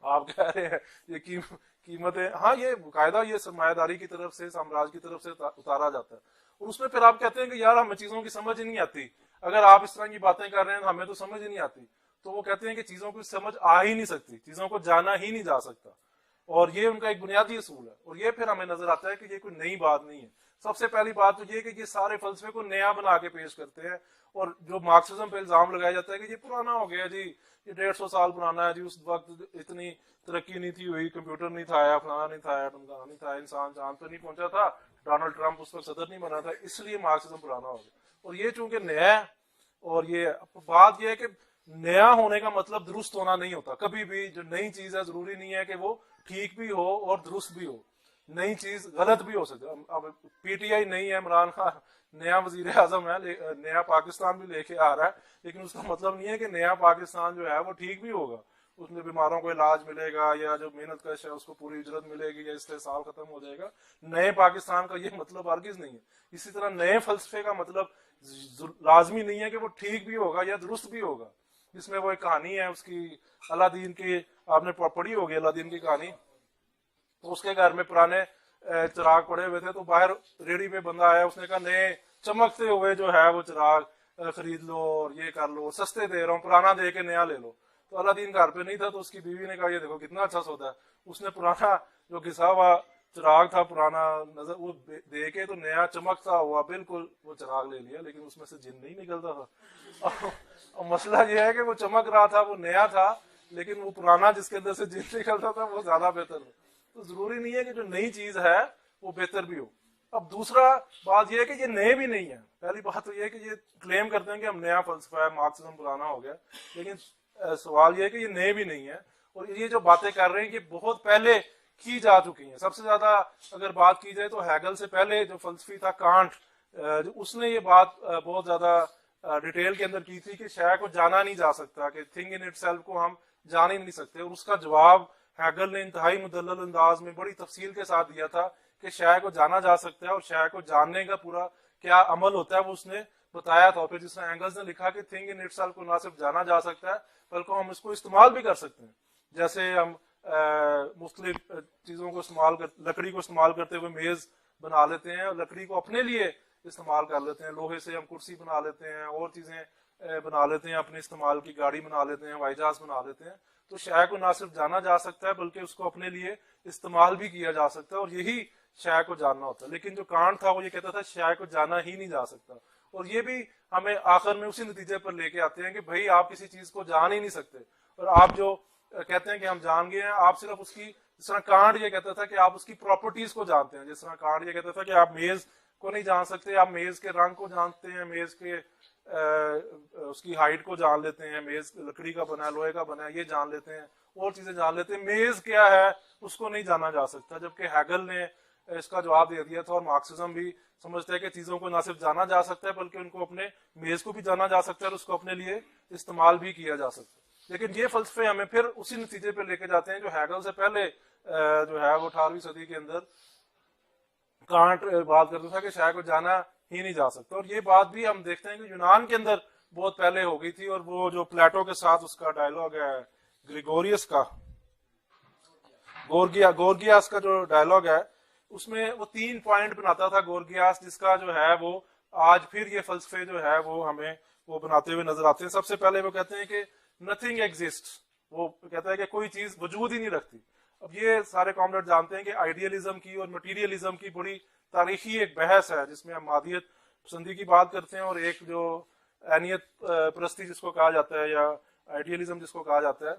آپ کہہ رہے ہیں یہ قیمتیں, ہاں یہ باقاعدہ یہ سرمایہ داری کی طرف سے, سامراج کی طرف سے اتارا جاتا ہے, اور اس میں پھر آپ کہتے ہیں کہ یار ہمیں چیزوں کی سمجھ ہی نہیں آتی, اگر آپ اس طرح کی باتیں کر رہے ہیں ہمیں تو سمجھ ہی نہیں آتی. تو وہ کہتے ہیں کہ چیزوں کو سمجھ آ ہی نہیں سکتی, چیزوں کو جانا ہی نہیں جا سکتا, اور یہ ان کا ایک بنیادی اصول ہے. اور یہ پھر ہمیں نظر آتا ہے کہ یہ کوئی نئی بات نہیں ہے. سب سے پہلی بات تو یہ کہ یہ سارے فلسفے کو نیا بنا کے پیش کرتے ہیں, اور جو مارکسزم پہ الزام لگایا جاتا ہے کہ یہ پرانا ہو گیا جی, یہ 150 سال پرانا ہے جی, اس وقت اتنی ترقی نہیں تھی ہوئی, کمپیوٹر نہیں تھا آیا, فلانا نہیں تھا آیا, ڈمکانا نہیں تھا, انسان چاند پہ نہیں پہنچا تھا, ڈونلڈ ٹرمپ اس وقت صدر نہیں بنا تھا, اس لیے مارکسزم پرانا ہو گیا. اور یہ چونکہ نیا ہے, اور یہ بات یہ ہے کہ نیا ہونے کا مطلب درست ہونا نہیں ہوتا. کبھی بھی جو نئی چیز ہے ضروری نہیں ہے کہ وہ ٹھیک بھی ہو اور درست بھی ہو, نئی چیز غلط بھی ہو سکتا. اب پی ٹی آئی نہیں ہے, عمران خان نیا وزیر اعظم ہے, نیا پاکستان بھی لے کے آ رہا ہے, لیکن اس کا مطلب نہیں ہے کہ نیا پاکستان جو ہے وہ ٹھیک بھی ہوگا, اس میں بیماروں کو علاج ملے گا, یا جو محنت کش ہے اس کو پوری اجرت ملے گی, یا استحصال ختم ہو جائے گا. نئے پاکستان کا یہ مطلب ہرگز نہیں ہے. اسی طرح نئے فلسفے کا مطلب لازمی نہیں ہے کہ وہ ٹھیک بھی ہوگا یا درست بھی ہوگا. جس میں وہ ایک کہانی ہے اس کی, الادین کی, آپ نے پڑھی ہوگی الادین کی کہانی. تو اس کے گھر میں پرانے چراغ پڑے ہوئے تھے, تو باہر ریڑھی پہ بندہ آیا, اس نے کہا نئے چمکتے ہوئے جو ہے وہ چراغ خرید لو, اور یہ کر لو, سستے دے رہا ہوں, پرانا دے کے نیا لے لو. تو الادین گھر پہ نہیں تھا, تو اس کی بیوی نے کہا یہ دیکھو کتنا اچھا سودا ہے. اس نے پرانا جو گھسا ہوا چراغ تھا پرانا نظر وہ دے کے تو نیا چمکتا ہوا بالکل وہ چراغ لے لیا, لیکن اس میں سے جن نہیں نکلتا تھا. اور مسئلہ یہ ہے کہ وہ چمک رہا تھا, وہ نیا تھا, لیکن وہ پرانا جس کے اندر سے جن نکلتا تھا وہ زیادہ بہتر ہے. تو ضروری نہیں ہے کہ جو نئی چیز ہے وہ بہتر بھی ہو. اب دوسرا بات یہ ہے کہ یہ نئے بھی نہیں ہے. پہلی بات تو یہ ہے کہ یہ کلیم کرتے ہیں کہ ہم نیا فلسفہ ہے, مارکسزم پرانا ہو گیا, لیکن سوال یہ ہے کہ یہ نئے بھی نہیں ہے. اور یہ جو باتیں کر رہے ہیں یہ بہت پہلے کی جا چکی ہیں. سب سے زیادہ اگر بات کی جائے تو ہیگل سے پہلے جو فلسفی تھا کانٹ, اس نے یہ بات بہت زیادہ ڈیٹیل کے اندر کی تھی کہ شے کو جانا نہیں جا سکتا, کہ تھنگ ان اٹ سیلف کو ہم جان ہی نہیں سکتے. اور اس کا جواب ہیگل نے انتہائی مدلل انداز میں بڑی تفصیل کے ساتھ دیا تھا کہ شے کو جانا جا سکتا ہے, اور شے کو جاننے کا پورا کیا عمل ہوتا ہے وہ اس نے بتایا تھا. پھر جس طرح اینگلز نے لکھا کہ تھنگ ان اٹ سیلف کو نہ صرف جانا جا سکتا ہے بلکہ ہم اس کو استعمال بھی کر سکتے ہیں. جیسے ہم مختلف چیزوں کو لکڑی کو استعمال کرتے ہوئے میز بنا لیتے ہیں, اور لکڑی کو اپنے لیے استعمال کر لیتے ہیں. لوہے سے ہم کرسی بنا لیتے ہیں, اور چیزیں بنا لیتے ہیں, اپنے استعمال کی گاڑی بنا لیتے ہیں, ہوائی جہاز بنا لیتے ہیں. تو شے کو نہ صرف جانا جا سکتا ہے بلکہ اس کو اپنے لیے استعمال بھی کیا جا سکتا ہے, اور یہی شے کو جاننا ہوتا ہے. لیکن جو کانٹ تھا وہ یہ کہتا تھا شے کو جانا ہی نہیں جا سکتا. اور یہ بھی ہمیں آخر میں اسی نتیجے پر لے کے آتے ہیں کہ بھائی آپ کسی چیز کو جان ہی نہیں سکتے, اور آپ جو کہتے ہیں کہ ہم جان گئے ہیں, آپ صرف اس کی, جس طرح کانٹ یہ کہتا تھا کہ آپ اس کی پراپرٹیز کو جانتے ہیں, جس طرح کانٹ یہ کہتا تھا کہ آپ میز کو نہیں جان سکتے, آپ میز کے رنگ کو جانتے ہیں, میز کے اس کی ہائٹ کو جان لیتے ہیں, میز لکڑی کا بنا ہے, لوہے کا بنا ہے, یہ جان لیتے ہیں, اور چیزیں جان لیتے ہیں. میز کیا ہے اس کو نہیں جانا جا سکتا. جبکہ ہیگل نے اس کا جواب دے دیا تھا, اور مارکسزم بھی سمجھتا ہے کہ چیزوں کو نہ صرف جانا جا سکتا ہے بلکہ ان کو اپنے میز کو بھی جانا جا سکتا ہے, اور اس کو اپنے لیے استعمال بھی کیا جا سکتا ہے. لیکن یہ فلسفے ہمیں پھر اسی نتیجے پہ لے کے جاتے ہیں جو ہیگل سے پہلے جو ہے وہ 18ویں صدی کے اندر کانٹ بات کرتا تھا کہ شے کو جانا ہی نہیں جا سکتا. اور یہ بات بھی ہم دیکھتے ہیں کہ یونان کے اندر بہت پہلے ہو گئی تھی, اور وہ جو پلیٹو کے ساتھ اس کا ڈائلاگ ہے گریگوریس کا, گورگیاس کا جو ڈائلاگ ہے, اس میں وہ 3 پوائنٹ بناتا تھا گورگیاس, جس کا جو ہے وہ آج پھر یہ فلسفے جو ہے وہ ہمیں وہ بناتے ہوئے نظر آتے ہیں. سب سے پہلے وہ کہتے ہیں کہ نتھنگ ایگزسٹ, وہ کہتا ہے کہ کوئی چیز وجود ہی نہیں رکھتی. اب یہ سارے کامریڈ جانتے ہیں کہ آئیڈیلزم کی اور مٹیریلزم کی بڑی تاریخی ایک بحث ہے, جس میں ہم مادیت پسندی کی بات کرتے ہیں, اور ایک جو اینیت پرستی جس کو کہا جاتا ہے, یا آئیڈیلزم جس کو کہا جاتا ہے,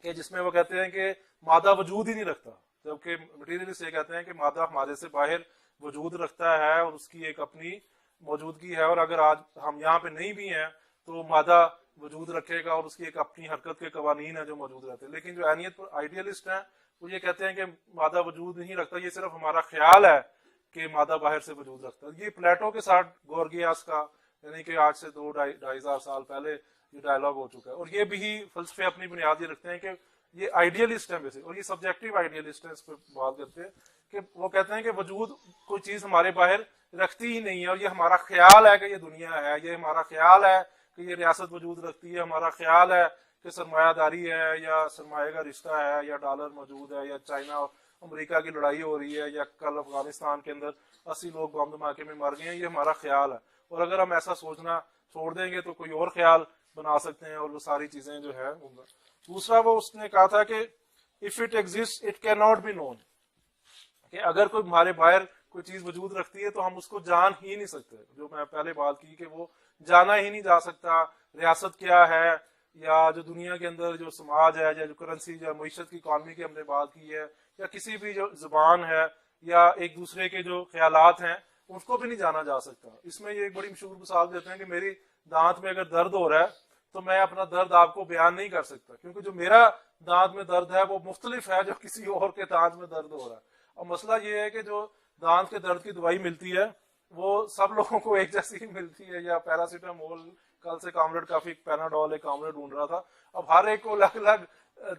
کہ جس میں وہ کہتے ہیں کہ مادہ وجود ہی نہیں رکھتا. جبکہ مٹیریلسٹ یہ کہتے ہیں کہ مادہ ہمارے سے باہر وجود رکھتا ہے, اور اس کی ایک اپنی موجودگی ہے, اور اگر آج ہم یہاں پہ نہیں بھی ہیں تو مادہ وجود رکھے گا, اور اس کی ایک اپنی حرکت کے قوانین ہیں جو موجود رہتے ہیں. لیکن جو اینیت آئیڈیلسٹ ہیں وہ یہ کہتے ہیں کہ مادہ وجود نہیں رکھتا، یہ صرف ہمارا خیال ہے کہ مادہ باہر سے وجود رکھتا ہے. یہ پلیٹو کے ساتھ گورگیاس کا یعنی کہ آج سے 2-2.5 سال پہلے یہ ڈائلاگ ہو چکا ہے. اور یہ بھی فلسفے اپنی بنیاد یہ رکھتے ہیں کہ یہ آئیڈیلسٹ ہیں ویسے، اور یہ سبجیکٹو آئیڈیلسٹ ہیں، اس پہ بات کرتے ہیں کہ وہ کہتے ہیں کہ وجود کوئی چیز ہمارے باہر رکھتی ہی نہیں ہے، اور یہ ہمارا خیال ہے کہ یہ دنیا ہے، یہ ہمارا خیال ہے کہ یہ ریاست وجود رکھتی ہے، ہمارا خیال ہے کہ سرمایہ داری ہے یا سرمایہ کا رشتہ ہے یا ڈالر موجود ہے یا چائنا اور امریکہ کی لڑائی ہو رہی ہے یا کل افغانستان کے اندر 80 لوگ بم دھماکے میں مر گئے ہیں، یہ ہمارا خیال ہے. اور اگر ہم ایسا سوچنا چھوڑ دیں گے تو کوئی اور خیال بنا سکتے ہیں اور وہ ساری چیزیں جو ہے. دوسرا وہ اس نے کہا تھا کہ if it exists it cannot be known، کہ اگر کوئی ہمارے باہر کوئی چیز وجود رکھتی ہے تو ہم اس کو جان ہی نہیں سکتے. جو میں پہلے بات کی کہ وہ جانا ہی نہیں جا سکتا. ریاست کیا ہے یا جو دنیا کے اندر جو سماج ہے یا جو کرنسی یا معیشت کی اکانومی کی ہم نے بات کی ہے یا کسی بھی جو زبان ہے یا ایک دوسرے کے جو خیالات ہیں اس کو بھی نہیں جانا جا سکتا. اس میں یہ ایک بڑی مشہور مثال دیتے ہیں کہ میری دانت میں اگر درد ہو رہا ہے تو میں اپنا درد آپ کو بیان نہیں کر سکتا، کیونکہ جو میرا دانت میں درد ہے وہ مختلف ہے جو کسی اور کے دانت میں درد ہو رہا ہے. اور مسئلہ یہ ہے کہ جو دانت کے درد کی دوائی ملتی ہے وہ سب لوگوں کو ایک جیسی ہی ملتی ہے، یا پیراسیٹامول، کل سے کامریڈ کافی پیناڈول ایک کامریڈ ڈھونڈ رہا تھا. اب ہر ایک کو الگ الگ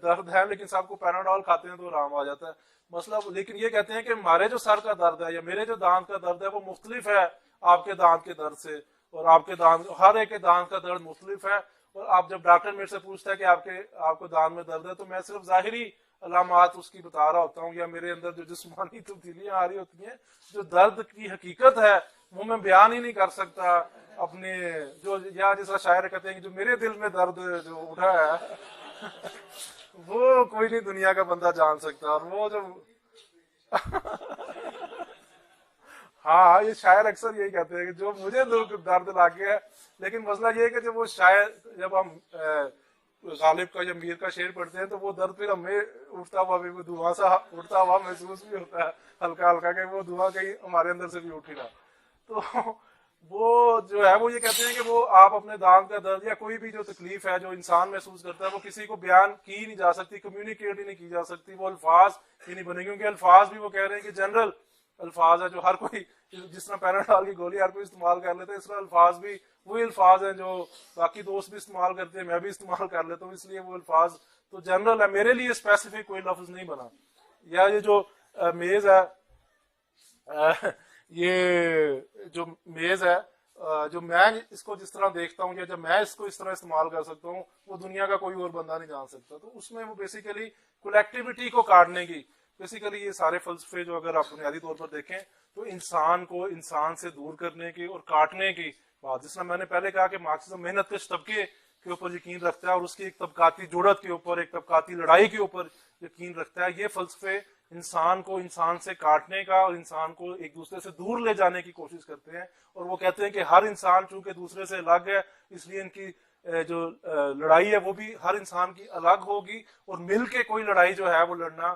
درد ہے لیکن سب کو پیناڈول کھاتے ہیں تو آرام آ جاتا ہے. مسئلہ لیکن یہ کہتے ہیں کہ ہمارے جو سر کا درد ہے یا میرے جو دانت کا درد ہے وہ مختلف ہے آپ کے دانت کے درد سے، اور آپ کے دانت ہر ایک کے دانت کا درد مختلف ہے. اور آپ جب ڈاکٹر میرے سے پوچھتا ہے کہ آپ کو دانت میں درد ہے تو میں صرف ظاہری علامات اس کی بتا رہا ہوتا ہوں یا میرے اندر جو جسمانی تبدیلیاں آ رہی ہوتی ہیں. جو درد کی حقیقت ہے وہ میں بیان ہی نہیں کر سکتا اپنے جو، یا جیسا شاعر کہتے ہیں کہ جو میرے دل میں درد جو اٹھا ہے وہ کوئی نہیں دنیا کا بندہ جان سکتا. اور وہ جو ہاں یہ شاعر اکثر یہی کہتے ہیں کہ جو مجھے درد لاگے ہے. لیکن مسئلہ یہ ہے کہ جب وہ شاعر جب ہم غالب کا یا میر کا شعر پڑھتے ہیں تو وہ درد پھر ہمیں اٹھتا ہوا بھی دھواں سا اٹھتا ہوا محسوس بھی ہوتا ہے ہلکا ہلکا کہ وہ دھواں کہیں ہمارے اندر سے بھی اٹھی رہا. تو وہ جو ہے وہ یہ کہتے ہیں کہ وہ آپ اپنے دانت کا درد یا کوئی بھی جو تکلیف ہے جو انسان محسوس کرتا ہے وہ کسی کو بیان کی ہی نہیں جا سکتی، کمیونیکیٹ ہی نہیں کی جا سکتی، وہ الفاظ ہی نہیں بنے. کیونکہ الفاظ بھی وہ کہہ رہے ہیں کہ جنرل الفاظ ہے جو ہر کوئی، جس طرح پیراڈال کی گولی ہر کوئی استعمال کر لیتا ہے، اس طرح الفاظ بھی وہی الفاظ ہیں جو باقی دوست بھی استعمال کرتے ہیں، میں بھی استعمال کر لیتا ہوں. اس لیے وہ الفاظ تو جنرل ہے، میرے لیے اسپیسیفک کوئی لفظ نہیں بنا. یا یہ جو میز ہے، یہ جو میز ہے جو میں اس کو جس طرح دیکھتا ہوں یا جب میں اس کو اس طرح استعمال کر سکتا ہوں وہ دنیا کا کوئی اور بندہ نہیں جان سکتا. تو اس میں وہ بیسیکلی کولیکٹیوٹی کو کاٹنے کی، بیسیکلی یہ سارے فلسفے جو اگر آپ بنیادی طور پر دیکھیں تو انسان کو انسان سے دور کرنے کی اور کاٹنے کی بات. جس طرح میں نے پہلے کہا کہ مارکسزم محنت کش طبقے کے اوپر یقین رکھتا ہے اور اس کی ایک طبقاتی جڑت کے اوپر، ایک طبقاتی لڑائی کے اوپر یقین رکھتا ہے. یہ فلسفے انسان کو انسان سے کاٹنے کا اور انسان کو ایک دوسرے سے دور لے جانے کی کوشش کرتے ہیں. اور وہ کہتے ہیں کہ ہر انسان چونکہ دوسرے سے الگ ہے اس لیے ان کی جو لڑائی ہے وہ بھی ہر انسان کی الگ ہوگی، اور مل کے کوئی لڑائی جو ہے وہ لڑنا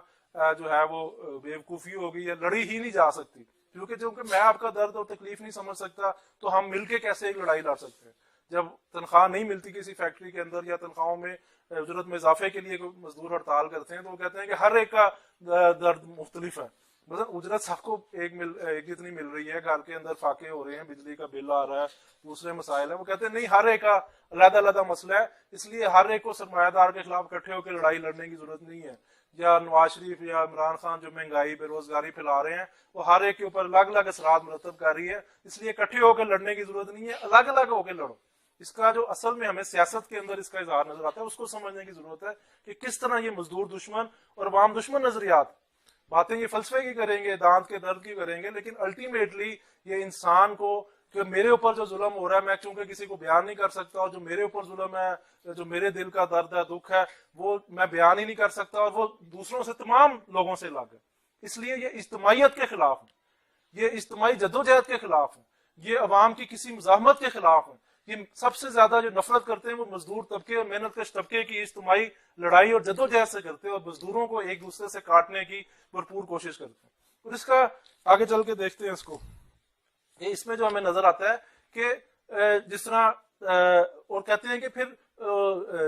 جو ہے وہ بیوقوفی ہوگی یا لڑی ہی نہیں جا سکتی. کیونکہ میں آپ کا درد اور تکلیف نہیں سمجھ سکتا تو ہم مل کے کیسے ایک لڑائی لڑ سکتے ہیں. جب تنخواہ نہیں ملتی کسی فیکٹری کے اندر یا تنخواہوں میں اجرت میں اضافے کے لیے مزدور ہڑتال کرتے ہیں تو وہ کہتے ہیں کہ ہر ایک کا درد مختلف ہے. مثلا اجرت سب کو ایک جتنی مل رہی ہے، گھر کے اندر فاقے ہو رہے ہیں، بجلی کا بل آ رہا ہے، دوسرے مسائل ہیں. وہ کہتے ہیں نہیں، ہر ایک کا علیحدہ علیحدہ مسئلہ ہے، اس لیے ہر ایک کو سرمایہ دار کے خلاف اکٹھے ہو کے لڑائی لڑنے کی ضرورت نہیں ہے. یا نواز شریف یا عمران خان جو مہنگائی بے روزگاری پھیلا رہے ہیں وہ ہر ایک کے اوپر الگ الگ اثرات مرتب کر رہی ہے، اس لیے اکٹھے ہو کے لڑنے کی ضرورت نہیں ہے، الگ الگ ہو کے لڑو. اس کا جو اصل میں ہمیں سیاست کے اندر اس کا اظہار نظر آتا ہے، اس کو سمجھنے کی ضرورت ہے کہ کس طرح یہ مزدور دشمن اور عوام دشمن نظریات باتیں یہ فلسفے کی کریں گے، دانت کے درد کی کریں گے، لیکن الٹیمیٹلی یہ انسان کو کہ میرے اوپر جو ظلم ہو رہا ہے میں چونکہ کسی کو بیان نہیں کر سکتا، اور جو میرے اوپر ظلم ہے، جو میرے دل کا درد ہے، دکھ ہے، وہ میں بیان ہی نہیں کر سکتا اور وہ دوسروں سے، تمام لوگوں سے الگ ہے. اس لیے یہ اجتماعیت کے خلاف ہے، یہ اجتماعی جدوجہد کے خلاف ہے، یہ عوام کی کسی مزاحمت کے خلاف ہے. یہ سب سے زیادہ جو نفرت کرتے ہیں وہ مزدور طبقے اور محنت کش طبقے کی اجتماعی لڑائی اور جدوجہد سے کرتے ہیں، اور مزدوروں کو ایک دوسرے سے کاٹنے کی بھرپور کوشش کرتے ہیں. اور اس کا آگے چل کے دیکھتے ہیں اس کو، یہ اس میں جو ہمیں نظر آتا ہے کہ جس طرح اور کہتے ہیں کہ پھر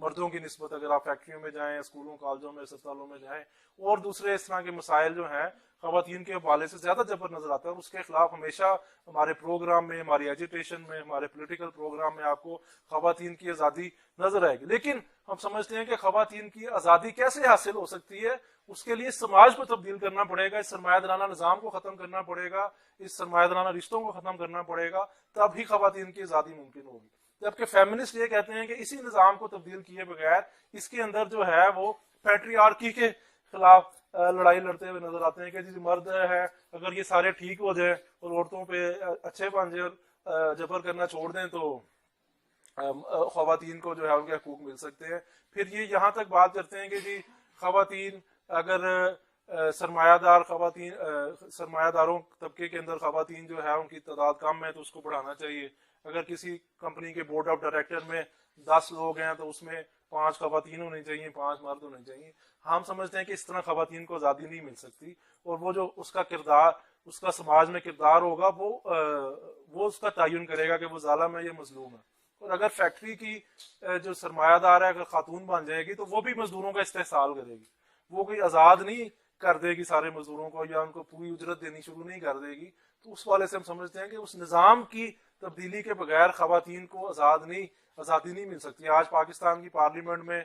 مردوں کی نسبت اگر آپ فیکٹریوں میں جائیں، اسکولوں کالجوں میں اسپتالوں میں جائیں، اور دوسرے اس طرح کے مسائل جو ہیں خواتین کے حوالے سے زیادہ جبر نظر آتا ہے، اور اس کے خلاف ہمیشہ ہمارے پروگرام میں، ہماری ایجوٹیشن میں، ہمارے پولیٹیکل پروگرام میں آپ کو خواتین کی آزادی نظر آئے گی. لیکن ہم سمجھتے ہیں کہ خواتین کی آزادی کیسے حاصل ہو سکتی ہے؟ اس کے لیے سماج کو تبدیل کرنا پڑے گا، اس سرمایہ دارانہ نظام کو ختم کرنا پڑے گا، اس سرمایہ دارانہ رشتوں کو ختم کرنا پڑے گا، تب ہی خواتین کی آزادی ممکن ہوگی. جبکہ فیمنسٹ یہ کہتے ہیں کہ اسی نظام کو تبدیل کیے بغیر اس کے اندر جو ہے وہ پیٹریارکی کے خلاف لڑائی لڑتے ہوئے نظر آتے ہیں کہ جی مرد ہے اگر یہ سارے ٹھیک ہو جائیں اور عورتوں پہ اچھے بن جائیں اور جبر کرنا چھوڑ دیں تو خواتین کو جو ہے ان کے حقوق مل سکتے ہیں. پھر یہ یہاں تک بات کرتے ہیں کہ جی خواتین اگر سرمایہ دار خواتین سرمایہ داروں طبقے کے اندر خواتین جو ہے ان کی تعداد کم ہے تو اس کو بڑھانا چاہیے. اگر کسی کمپنی کے بورڈ آف ڈائریکٹر میں 10 لوگ ہیں تو اس میں 5 خواتین ہونی چاہیے، 5 مرد ہونے چاہیے. ہم سمجھتے ہیں کہ اس طرح خواتین کو آزادی نہیں مل سکتی، اور وہ جو اس کا کردار، اس کا سماج میں کردار ہوگا وہ اس کا تعین کرے گا کہ وہ ظالم ہے یا مظلوم ہے. اور اگر فیکٹری کی جو سرمایہ دار ہے اگر خاتون بن جائے گی تو وہ بھی مزدوروں کا استحصال کرے گی، وہ کوئی آزاد نہیں کر دے گی سارے مزدوروں کو یا ان کو پوری اجرت دینی شروع نہیں کر دے گی. تو اس والے سے ہم سمجھتے ہیں کہ اس نظام کی تبدیلی کے بغیر خواتین کو آزادی نہیں مل سکتی. آج پاکستان کی پارلیمنٹ میں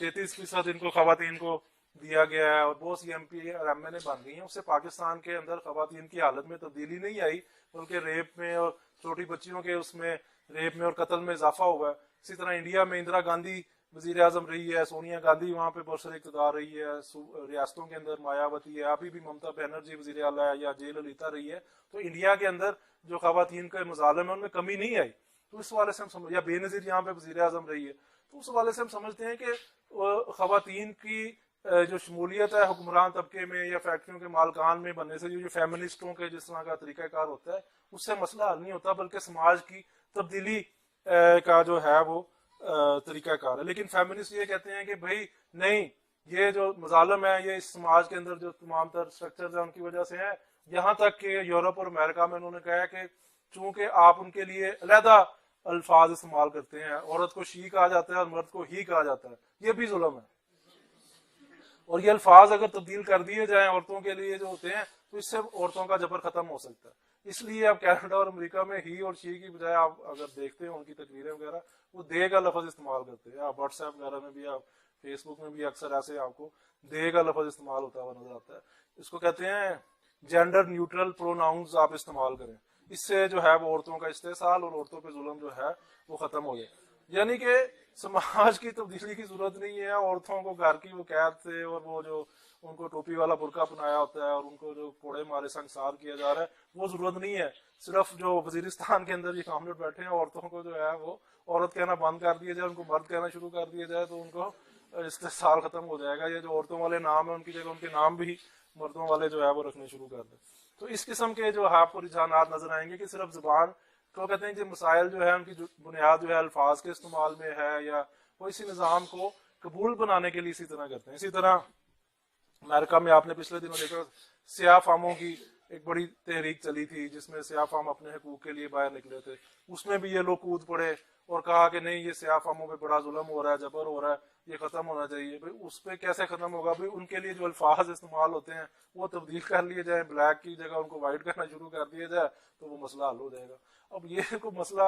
33% ان کو خواتین کو دیا گیا ہے اور بہت سی ایم پی اور ایم این اے بن گئی ہیں. اس سے پاکستان کے اندر خواتین کی حالت میں تبدیلی نہیں آئی بلکہ ریپ میں اور چھوٹی بچیوں کے اس میں ریپ میں اور قتل میں اضافہ ہوا ہے. اسی طرح انڈیا میں اندرا گاندھی وزیر اعظم رہی ہے، سونیا گاندھی وہاں پہ برسر اقتدار رہی ہے، ریاستوں کے اندر مایاوتی ہے، ابھی بھی ممتا بنرجی وزیر اعلیٰ ہے یا جے للیتا رہی ہے. تو انڈیا کے اندر جو خواتین کے مظالم ہیں ان میں کمی نہیں آئی. تو اس حوالے سے ہم یا بے نظیر یہاں پہ وزیر اعظم رہی ہے. تو اس حوالے سے ہم سمجھتے ہیں کہ خواتین کی جو شمولیت ہے حکمران طبقے میں یا فیکٹریوں کے مالکان میں بننے سے جو فیمنسٹوں کے جس طرح کا طریقہ کار ہوتا ہے اس سے مسئلہ حل نہیں ہوتا بلکہ سماج کی تبدیلی کا جو ہے وہ طریقہ کار ہے. لیکن فیمنسٹ یہ کہتے ہیں کہ بھائی نہیں، یہ جو مظالم ہے یہ اس سماج کے اندر جو تمام تر سٹرکچرز ہیں ان کی وجہ سے ہیں. یہاں تک کہ یورپ اور امریکہ میں انہوں نے کہا کہ چونکہ آپ ان کے لیے علیحدہ الفاظ استعمال کرتے ہیں، عورت کو شی کہا جاتا ہے اور مرد کو ہی کہا جاتا ہے، یہ بھی ظلم ہے. اور یہ الفاظ اگر تبدیل کر دیے جائیں عورتوں کے لیے جو ہوتے ہیں تو اس سے عورتوں کا جبر ختم ہو سکتا ہے. اس لیے اب کینیڈا اور امریکہ میں ہی اور شی کی بجائے آپ اگر دیکھتے ہیں ان کی تقریریں وغیرہ وہ دے کا لفظ استعمال کرتے ہیں. آپ واٹس ایپ وغیرہ میں بھی، آپ فیس بک میں بھی اکثر ایسے آپ کو دے کا لفظ استعمال ہوتا ہوا نظر آتا ہے. اس کو کہتے ہیں جینڈر نیوٹرل پروناؤنز آپ استعمال کریں. اس سے جو ہے وہ عورتوں کا استحصال اور عورتوں پہ ظلم جو ہے وہ ختم ہو جائے. یعنی کہ سماج کی تبدیلی کی ضرورت نہیں ہے. عورتوں کو گھر کی وہ قید سے اور وہ جو ان کو ٹوپی والا برقع پہنایا ہوتا ہے اور ان کو جو کوڑے مارے سنسار کیا جا رہا ہے وہ ضرورت نہیں ہے. صرف جو وزیرستان کے اندر یہ کامریڈ بیٹھے ہیں عورتوں کو جو ہے وہ عورت کہنا بند کر دیا جائے، ان کو مرد کہنا شروع کر دیا جائے تو ان کو استحصال ختم ہو جائے گا. یہ جو عورتوں والے نام ہیں ان کی جگہ ان کے نام بھی مردوں والے جو ہے وہ رکھنے شروع کر دیں. تو اس قسم کے جو آپ کو رجحانات نظر آئیں گے کہ صرف زبان کو کہتے ہیں کہ مسائل جو ہے ان کی بنیاد جو ہے الفاظ کے استعمال میں ہے یا وہ اسی نظام کو قبول بنانے کے لیے اسی طرح کرتے ہیں. اسی طرح امریکہ میں آپ نے پچھلے دنوں دیکھا سیاہ فاموں کی ایک بڑی تحریک چلی تھی جس میں سیاہ فام اپنے حقوق کے لیے باہر نکلے تھے. اس میں بھی یہ لوگ کود پڑے اور کہا کہ نہیں یہ سیاہ فاموں پہ بڑا ظلم ہو رہا ہے، جبر ہو رہا ہے، یہ ختم ہونا چاہیے. بھائی اس پہ کیسے ختم ہوگا؟ بھائی ان کے لیے جو الفاظ استعمال ہوتے ہیں وہ تبدیل کر لیے جائیں، بلیک کی جگہ ان کو وائٹ کرنا شروع کر دیا جائے تو وہ مسئلہ حل ہو جائے گا. اب یہ کوئی مسئلہ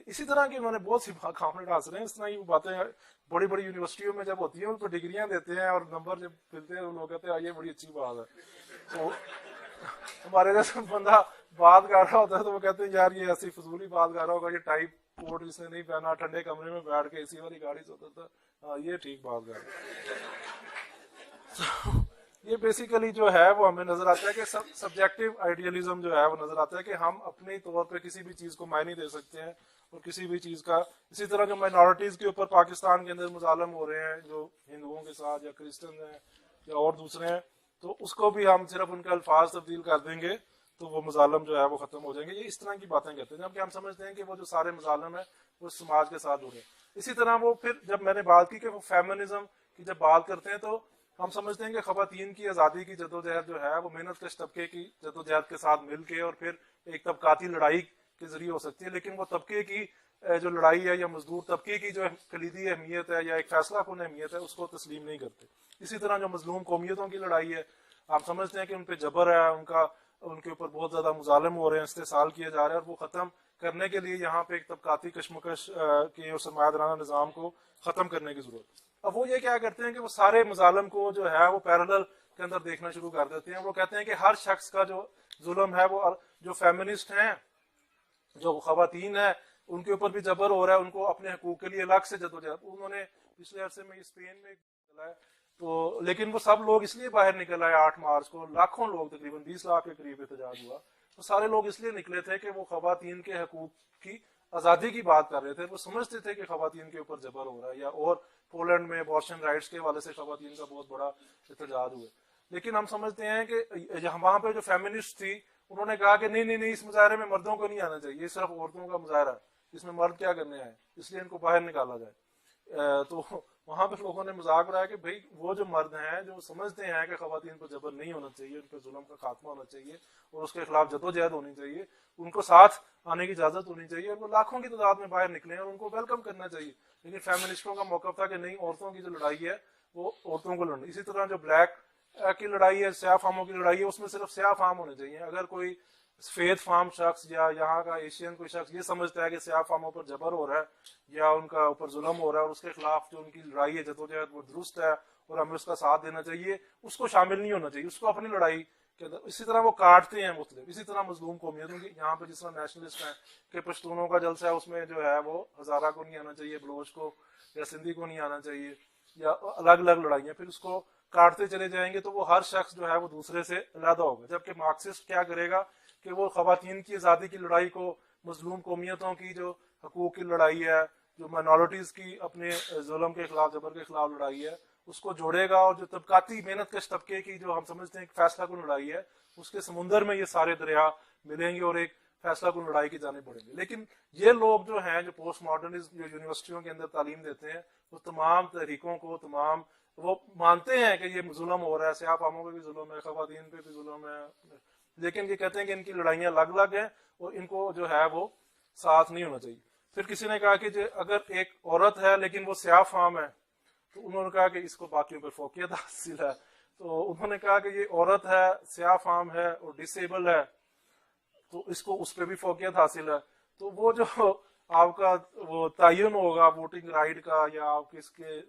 اسی طرح کی انہوں نے بہت سی کامنٹ حاصل ہیں. اس طرح کی باتیں بڑی بڑی یونیورسٹیوں میں جب ہوتی ہیں ان کو ڈگریاں دیتے ہیں اور نمبر جب ملتے ہیں لوگ کہتے ہیں یہ بڑی اچھی بات ہے. تو ہمارے جیسے بندہ بات کر رہا ہوتا ہے تو وہ کہتے ہیں یار یہ ایسی فضولی بات کر رہا ہوگا، یہ ٹائپ کوٹ جس نے نہیں پہنا، ٹھنڈے کمرے میں بیٹھ کے اسی والی گاڑی سے ہوتا تھا، ہاں یہ ٹھیک بات کر رہا ہے. یہ بیسیکلی جو ہے وہ ہمیں نظر آتا ہے کہ سبجیکٹو آئیڈیالزم جو ہے وہ نظر آتا ہے کہ ہم اپنے طور پہ کسی بھی چیز کو معنی دے سکتے ہیں اور کسی بھی چیز کا. اسی طرح جو مائنورٹیز کے اوپر پاکستان کے اندر مظالم ہو رہے ہیں جو ہندوؤں کے ساتھ یا کرسچن ہیں یا اور دوسرے ہیں تو اس کو بھی ہم صرف ان کے الفاظ تبدیل کر دیں گے تو وہ مظالم جو ہے وہ ختم ہو جائیں گے. یہ اس طرح کی باتیں کہتے ہیں جبکہ ہم سمجھتے ہیں کہ وہ جو سارے مظالم ہیں وہ سماج کے ساتھ جڑے ہیں. اسی طرح وہ پھر جب میں نے بات کی کہ وہ فیمنزم کی جب بات کرتے ہیں تو ہم سمجھتے ہیں کہ خواتین کی آزادی کی جدوجہد جو ہے وہ محنت کش طبقے کی جدوجہد کے ساتھ مل کے اور پھر ایک طبقاتی لڑائی کے ذریعے ہو سکتی ہے. لیکن وہ طبقے کی جو لڑائی ہے یا مزدور طبقے کی جو کلیدی اہمیت ہے یا ایک فیصلہ کن اہمیت ہے اس کو تسلیم نہیں کرتے. اسی طرح جو مظلوم قومیتوں کی لڑائی ہے, آپ سمجھتے ہیں کہ ان پہ جبر ہے, ان کے اوپر بہت زیادہ مظالم ہو رہے ہیں, استحصال کیا جا رہا ہے, اور وہ ختم کرنے کے لیے یہاں پہ ایک طبقاتی کشمکش کے اور سرمایہ دارانہ نظام کو ختم کرنے کی ضرورت. اب وہ یہ کیا کرتے ہیں کہ وہ سارے مظالم کو جو ہے وہ پیرالل کے اندر دیکھنا شروع کر دیتے ہیں. وہ کہتے ہیں کہ ہر شخص کا جو ظلم ہے, وہ جو فیمنسٹ ہیں, جو خواتین ہیں, ان کے اوپر بھی جبر ہو رہا ہے, ان کو اپنے حقوق کے لیے الگ سے جدوجہد. انہوں نے پچھلے عرصے میں اسپین میں چلایا تو, لیکن وہ سب لوگ اس لیے باہر نکل آئے 8 مارچ کو, لاکھوں لوگ, تقریباً 20 لاکھ کے قریب احتجاج ہوا. تو سارے لوگ اس لیے نکلے تھے کہ وہ خواتین کے حقوق کی آزادی کی بات کر رہے تھے. وہ سمجھتے تھے کہ خواتین کے اوپر جبر ہو رہا ہے, یا اور پولینڈ میں ابارشن رائٹس کے حوالے سے خواتین کا بہت بڑا احتجاج ہوا. لیکن ہم سمجھتے ہیں کہ وہاں پہ جو فیمنسٹ تھی انہوں نے کہا کہ نہیں, اس مظاہرے میں مردوں کو نہیں آنا چاہیے, یہ صرف عورتوں کا مظاہرہ ہے, اس میں مرد کیا کرنے آئے, اس لیے ان کو باہر نکالا جائے. تو وہاں پہ لوگوں نے مذاق اڑایا کہ بھئی وہ جو مرد ہیں جو سمجھتے ہیں کہ خواتین پر جبر نہیں ہونا چاہیے, ان پہ ظلم کا خاتمہ ہونا چاہیے اور اس کے خلاف جدوجہد ہونی چاہیے, ان کو ساتھ آنے کی اجازت ہونی چاہیے, اور وہ لاکھوں کی تعداد میں باہر نکلے اور ان کو ویلکم کرنا چاہیے. لیکن فیمنسٹوں کا موقف تھا کہ نہیں, عورتوں کی جو لڑائی ہے وہ عورتوں کو لڑنی. اسی طرح جو بلیک کی لڑائی ہے, سیاہ فاموں کی لڑائی ہے, اس میں صرف سیاہ فام ہونے چاہیے. اگر کوئی سفید فام شخص یا یہاں کا ایشین کوئی شخص یہ سمجھتا ہے کہ سیاہ فاموں پر جبر ہو رہا ہے یا ان کا اوپر ظلم ہو رہا ہے اور اس کے خلاف جو ان کی لڑائی ہے جدوجہد وہ درست ہے اور ہمیں اس کا ساتھ دینا چاہیے, اس کو شامل نہیں ہونا چاہیے, اس کو اپنی لڑائی کے اندر. اسی طرح وہ کاٹتے ہیں مختلف. اسی طرح مظلوم قومیتوں کی یہاں پہ جس طرح نیشنلسٹ ہیں کہ پشتونوں کا جلسہ ہے, اس میں جو ہے وہ ہزارہ کو نہیں آنا چاہیے, بلوچ کو یا سندھی کو نہیں آنا چاہیے, یا الگ الگ لڑائیاں, پھر اس کو کاٹتے چلے جائیں گے تو وہ ہر شخص جو ہے وہ دوسرے سے علیحدہ ہوگا. جبکہ مارکسسٹ کیا کرے گا کہ وہ خواتین کی آزادی کی لڑائی کو, مظلوم قومیتوں کی جو حقوق کی لڑائی ہے, جو مائنورٹیز کی اپنے ظلم کے خلاف, جبر کے خلاف لڑائی ہے, اس کو جوڑے گا, اور جو طبقاتی محنت کش طبقے کی جو ہم سمجھتے ہیں کہ فیصلہ کن لڑائی ہے, اس کے سمندر میں یہ سارے دریا ملیں گے اور ایک فیصلہ کن لڑائی کی جانب بڑھیں گے. لیکن یہ لوگ جو ہیں, جو پوسٹ ماڈرنزم, جو یونیورسٹیوں کے اندر تعلیم دیتے ہیں, وہ تمام تحریکوں کو, وہ مانتے ہیں کہ یہ ظلم ہو رہا ہے, سیاہ فاموں پہ بھی ظلم ہے, خواتین پہ بھی ظلم ہے, لیکن یہ کہتے ہیں کہ ان کی لڑائیاں الگ الگ ہیں اور ان کو جو ہے وہ ساتھ نہیں ہونا چاہیے. پھر کسی نے کہا کہ اگر ایک عورت ہے لیکن وہ سیاہ فام ہے, تو انہوں نے کہا کہ اس کو باقیوں پر فوقیت حاصل ہے. تو انہوں نے کہا کہ یہ عورت ہے, سیاہ فام ہے اور ڈسیبل ہے, تو اس پہ بھی فوقیت حاصل ہے. تو وہ جو آپ کا وہ تعین ہوگا ووٹنگ رائٹ کا, یا آپ کس کے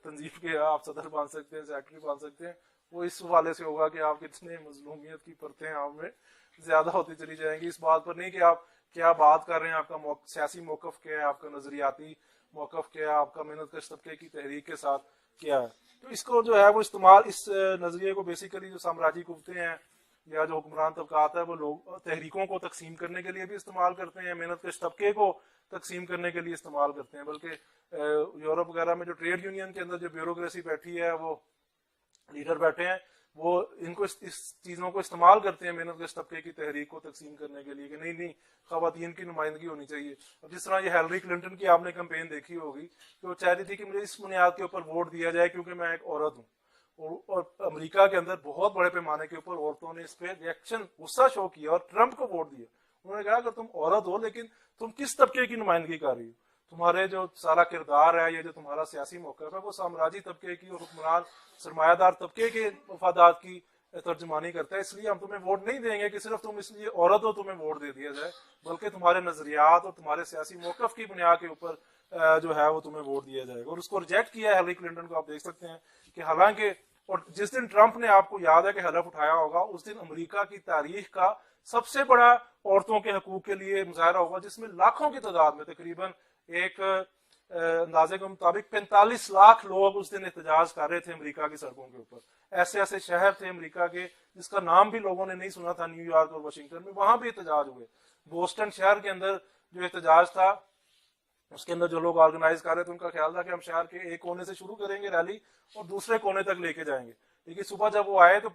تنظیم کے آپ صدر بن سکتے ہیں, سیکرٹری بن سکتے ہیں, وہ اس حوالے سے ہوگا کہ آپ کتنے مظلومیت کی پرتیں آپ میں زیادہ ہوتی چلی جائیں گی. اس بات پر نہیں کہ آپ کیا بات کر رہے ہیں, آپ کا سیاسی موقف کیا ہے, آپ کا نظریاتی موقف کیا ہے, آپ کا محنت کش طبقے کی تحریک کے ساتھ کیا ہے. تو اس کو جو ہے وہ استعمال, اس نظریے کو بیسیکلی جو سامراجی قوتیں ہیں یا جو حکمران طبقات ہے وہ لوگ تحریکوں کو تقسیم کرنے کے لیے بھی استعمال کرتے ہیں, محنت کش طبقے کو تقسیم کرنے کے لیے استعمال کرتے ہیں. بلکہ یورپ وغیرہ میں جو ٹریڈ یونین کے اندر جو بیوروکریسی بیٹھی ہے, وہ لیڈر بیٹھے ہیں, وہ ان کو اس چیزوں کو استعمال کرتے ہیں محنت کش طبقے کی تحریک کو تقسیم کرنے کے لیے کہ نہیں خواتین کی نمائندگی ہونی چاہیے. اب جس طرح یہ ہیلری کلنٹن کی آپ نے کمپین دیکھی ہوگی کہ وہ چاہ رہی تھی کہ مجھے اس بنیاد کے اوپر ووٹ دیا جائے کیونکہ میں ایک عورت ہوں, اور امریکہ کے اندر بہت بڑے پیمانے کے اوپر عورتوں نے اس پہ ریئیکشن, غصہ شو کیا اور ٹرمپ کو ووٹ دیا. انہوں نے کہا کہ تم عورت ہو لیکن تم کس طبقے کی نمائندگی کر رہی ہو, تمہارے جو سارا کردار ہے, یہ جو تمہارا سیاسی موقف ہے, وہ سامراجی طبقے کی اور حکمران سرمایہ دار طبقے کے مفادات کی ترجمانی کرتا ہے. اس لیے ہم تمہیں ووٹ نہیں دیں گے کہ صرف تم اس لیے عورت ہو تمہیں ووٹ دے دیا جائے, بلکہ تمہارے نظریات اور تمہارے سیاسی موقف کی بنیاد کے اوپر جو ہے وہ تمہیں ووٹ دیا جائے گا. اور اس کو ریجیکٹ کیا ہے ہیلری کلنٹن کو. آپ دیکھ سکتے ہیں کہ حالانکہ, اور جس دن ٹرمپ نے, آپ کو یاد ہے کہ حلف اٹھایا ہوگا, اس دن امریکہ کی تاریخ کا سب سے بڑا عورتوں کے حقوق کے لیے مظاہرہ ہوگا, جس میں لاکھوں کی تعداد میں, تقریباً ایک اندازے کے مطابق 45 لاکھ لوگ اس دن احتجاج کر رہے تھے امریکہ کی سڑکوں کے اوپر. ایسے ایسے شہر تھے امریکہ کے جس کا نام بھی لوگوں نے نہیں سنا تھا, نیو یارک اور واشنگٹن میں, وہاں بھی احتجاج ہوئے. بوسٹن شہر کے اندر جو احتجاج تھا, اس کے اندر جو لوگ آرگنائز کر رہے تھے, ان کا خیال تھا کہ ہم شہر کے ایک کونے سے شروع کریں گے ریلی اور دوسرے کونے تک لے کے جائیں گے. لیکن صبح جب وہ آئے تو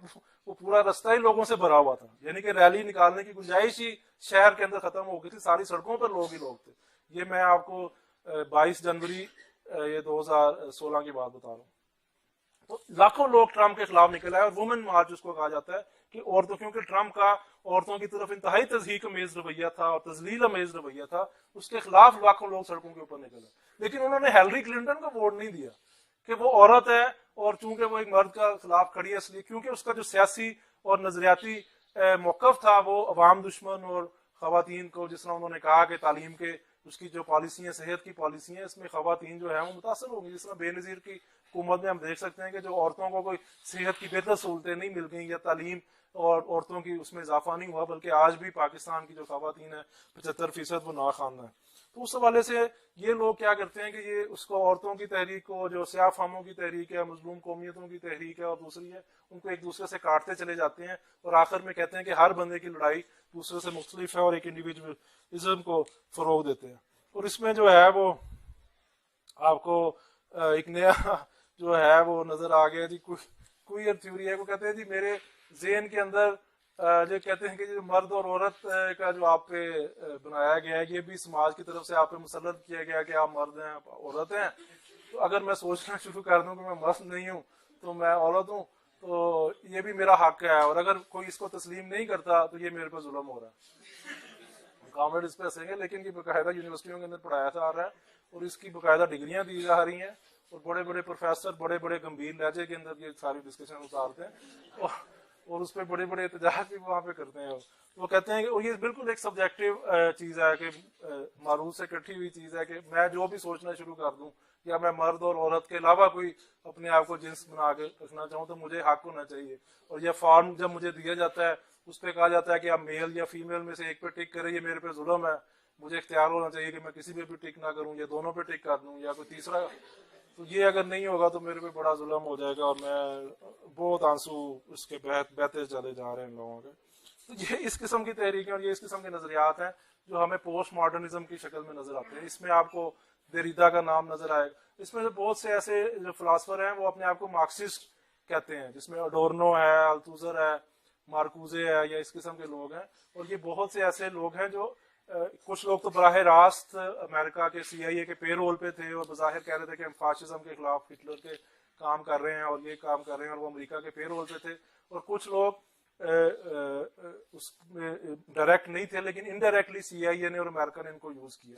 وہ پورا رستہ ہی لوگوں سے بھرا ہوا تھا, یعنی کہ ریلی نکالنے کی گنجائش ہی شہر کے اندر ختم ہو گئی تھی. ساری سڑکوں پر لوگ ہی لوگ تھے. یہ میں آپ کو 22 جنوری یہ 2016 کی بات بتا رہا ہوں. تو لاکھوں لوگ ٹرمپ کے خلاف نکل آئے, اور وومن مارچ اس کو کہا جاتا ہے کہ عورتوں, کیونکہ ٹرمپ کا عورتوں کی طرف انتہائی تضحیک امیز رویہ تھا اور تذلیل امیز رویہ تھا، اس کے خلاف لاکھوں لوگ سڑکوں کے اوپر نکلے، لیکن انہوں نے ہیلری کلنٹن کو ووٹ نہیں دیا کہ وہ عورت ہے اور چونکہ وہ ایک مرد کا خلاف کھڑی ہے، اس لیے کیونکہ اس کا جو سیاسی اور نظریاتی موقف تھا وہ عوام دشمن اور خواتین کو، جس طرح انہوں نے کہا کہ تعلیم کے اس کی جو پالیسی ہیں، صحت کی پالیسی ہیں، اس میں خواتین جو ہیں وہ متاثر ہوں گی. جس طرح بے نظیر کی حکومت میں ہم دیکھ سکتے ہیں کہ جو عورتوں کو کوئی صحت کی بہتر سہولتیں نہیں مل گئیں یا تعلیم اور عورتوں کی اس میں اضافہ نہیں ہوا، بلکہ آج بھی پاکستان کی جو خواتین ہیں 75% وہ ناخواندہ ہیں. تو اس حوالے سے یہ لوگ کیا کرتے ہیں کہ یہ اس کو عورتوں کی تحریک کو، جو سیاہ فاموں کی تحریک ہے، مظلوم قومیتوں کی تحریک ہے اور دوسری ہے، ان کو ایک دوسرے سے کاٹتے چلے جاتے ہیں اور آخر میں کہتے ہیں کہ ہر بندے کی لڑائی دوسرے سے مختلف ہے اور ایک انڈیویجولزم کو فروغ دیتے ہیں. اور اس میں جو ہے وہ آپ کو ایک نیا جو ہے وہ نظر آ گیا جی، کوئر تھیوری ہے. وہ کہتے ہیں جی میرے ذہن کے اندر جو کہتے ہیں کہ جو مرد اور عورت کا جو آپ پہ بنایا گیا ہے، یہ بھی سماج کی طرف سے آپ پہ مسلط کیا گیا کہ آپ مرد ہیں، آپ عورت ہیں. تو اگر میں سوچنا شروع کر دوں کہ میں مرد نہیں ہوں تو میں عورت ہوں، تو یہ بھی میرا حق ہے، اور اگر کوئی اس کو تسلیم نہیں کرتا تو یہ میرے پہ ظلم ہو رہا ہے. کامریڈ اس پہ ہنسیں گے، لیکن یہ باقاعدہ یونیورسٹیوں کے اندر پڑھایا جا رہا ہے اور اس کی باقاعدہ ڈگریاں دی جا رہی ہیں اور بڑے بڑے پروفیسر بڑے بڑے گمبھیر لہجے کے اندر یہ ساری ڈسکشن اتارتے ہیں اور اس پہ بڑے بڑے احتجاج بھی وہاں پہ کرتے ہیں. وہ کہتے ہیں کہ یہ بالکل ایک سبجیکٹو چیز ہے کہ معروف سے کٹھی ہوئی چیز ہے کہ میں جو بھی سوچنا شروع کر دوں یا میں مرد اور عورت کے علاوہ کوئی اپنے آپ کو جنس بنا کے رکھنا چاہوں تو مجھے حق ہونا چاہیے. اور یہ فارم جب مجھے دیا جاتا ہے اس پہ کہا جاتا ہے کہ آپ میل یا فیمیل میں سے ایک پہ ٹک کریں، یہ میرے پہ ظلم ہے، مجھے اختیار ہونا چاہیے کہ میں کسی پہ بھی ٹک نہ کروں یا دونوں پہ ٹک کر دوں یا کوئی تیسرا. تو یہ اگر نہیں ہوگا تو میرے پہ بڑا ظلم ہو جائے گا اور میں بہت آنسو اس کے بہتے چلے جا رہے ہیں لوگوں کے. تو یہ اس قسم کی تحریکیں اور یہ اس قسم کے نظریات ہیں جو ہمیں پوسٹ ماڈرنزم کی شکل میں نظر آتے ہیں. اس میں آپ کو دیریدا کا نام نظر آئے گا. اس میں بہت سے ایسے جو فلاسفر ہیں وہ اپنے آپ کو مارکسسٹ کہتے ہیں، جس میں اڈورنو ہے، التوزر ہے، مارکوزے ہے یا اس قسم کے لوگ ہیں. اور یہ بہت سے ایسے لوگ ہیں جو کچھ لوگ تو براہ راست امریکہ کے CIA کے پے رول پہ تھے اور بظاہر کہہ رہے تھے کہ ہم فاشزم کے خلاف ہٹلر کے کام کر رہے ہیں اور یہ کام کر رہے ہیں، اور وہ امریکہ کے پے رول پہ تھے. اور کچھ لوگ اس میں ڈائریکٹ نہیں تھے لیکن انڈائریکٹلی CIA نے اور امریکہ نے ان کو یوز کیا.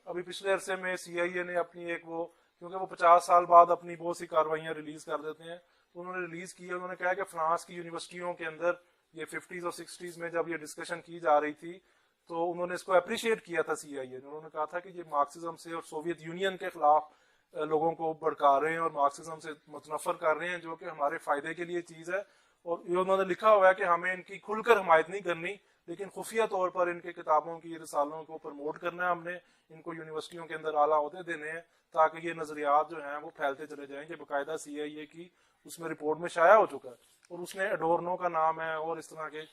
ابھی پچھلے عرصے میں CIA نے اپنی ایک وہ، کیونکہ وہ 50 سال بعد اپنی بہت سی کارروائیاں ریلیز کر دیتے ہیں، تو انہوں نے ریلیز کی. انہوں نے کہا کہ فرانس کی یونیورسٹیوں کے اندر یہ 50s اور 60s میں جب یہ ڈسکشن کی جا رہی تھی تو انہوں نے اس کو اپریشیٹ کیا تھا CIA نے. انہوں نے کہا تھا کہ یہ مارکسزم سے اور سوویت یونین کے خلاف لوگوں کو بھڑکا رہے ہیں اور مارکسزم سے متنفر کر رہے ہیں، جو کہ ہمارے فائدے کے لیے چیز ہے. اور یہ انہوں نے لکھا ہوا ہے کہ ہمیں ان کی کھل کر حمایت نہیں کرنی لیکن خفیہ طور پر ان کے کتابوں کی، رسالوں کو پروموٹ کرنا ہے. ہم نے ان کو یونیورسٹیوں کے اندر اعلیٰ عہدے دینے ہیں تاکہ یہ نظریات جو ہیں وہ پھیلتے چلے جائیں. کہ باقاعدہ CIA کی اس میں رپورٹ میں شائع ہو چکا ہے. اور اس نے اڈورنو کا نام ہے اور اس طرح کے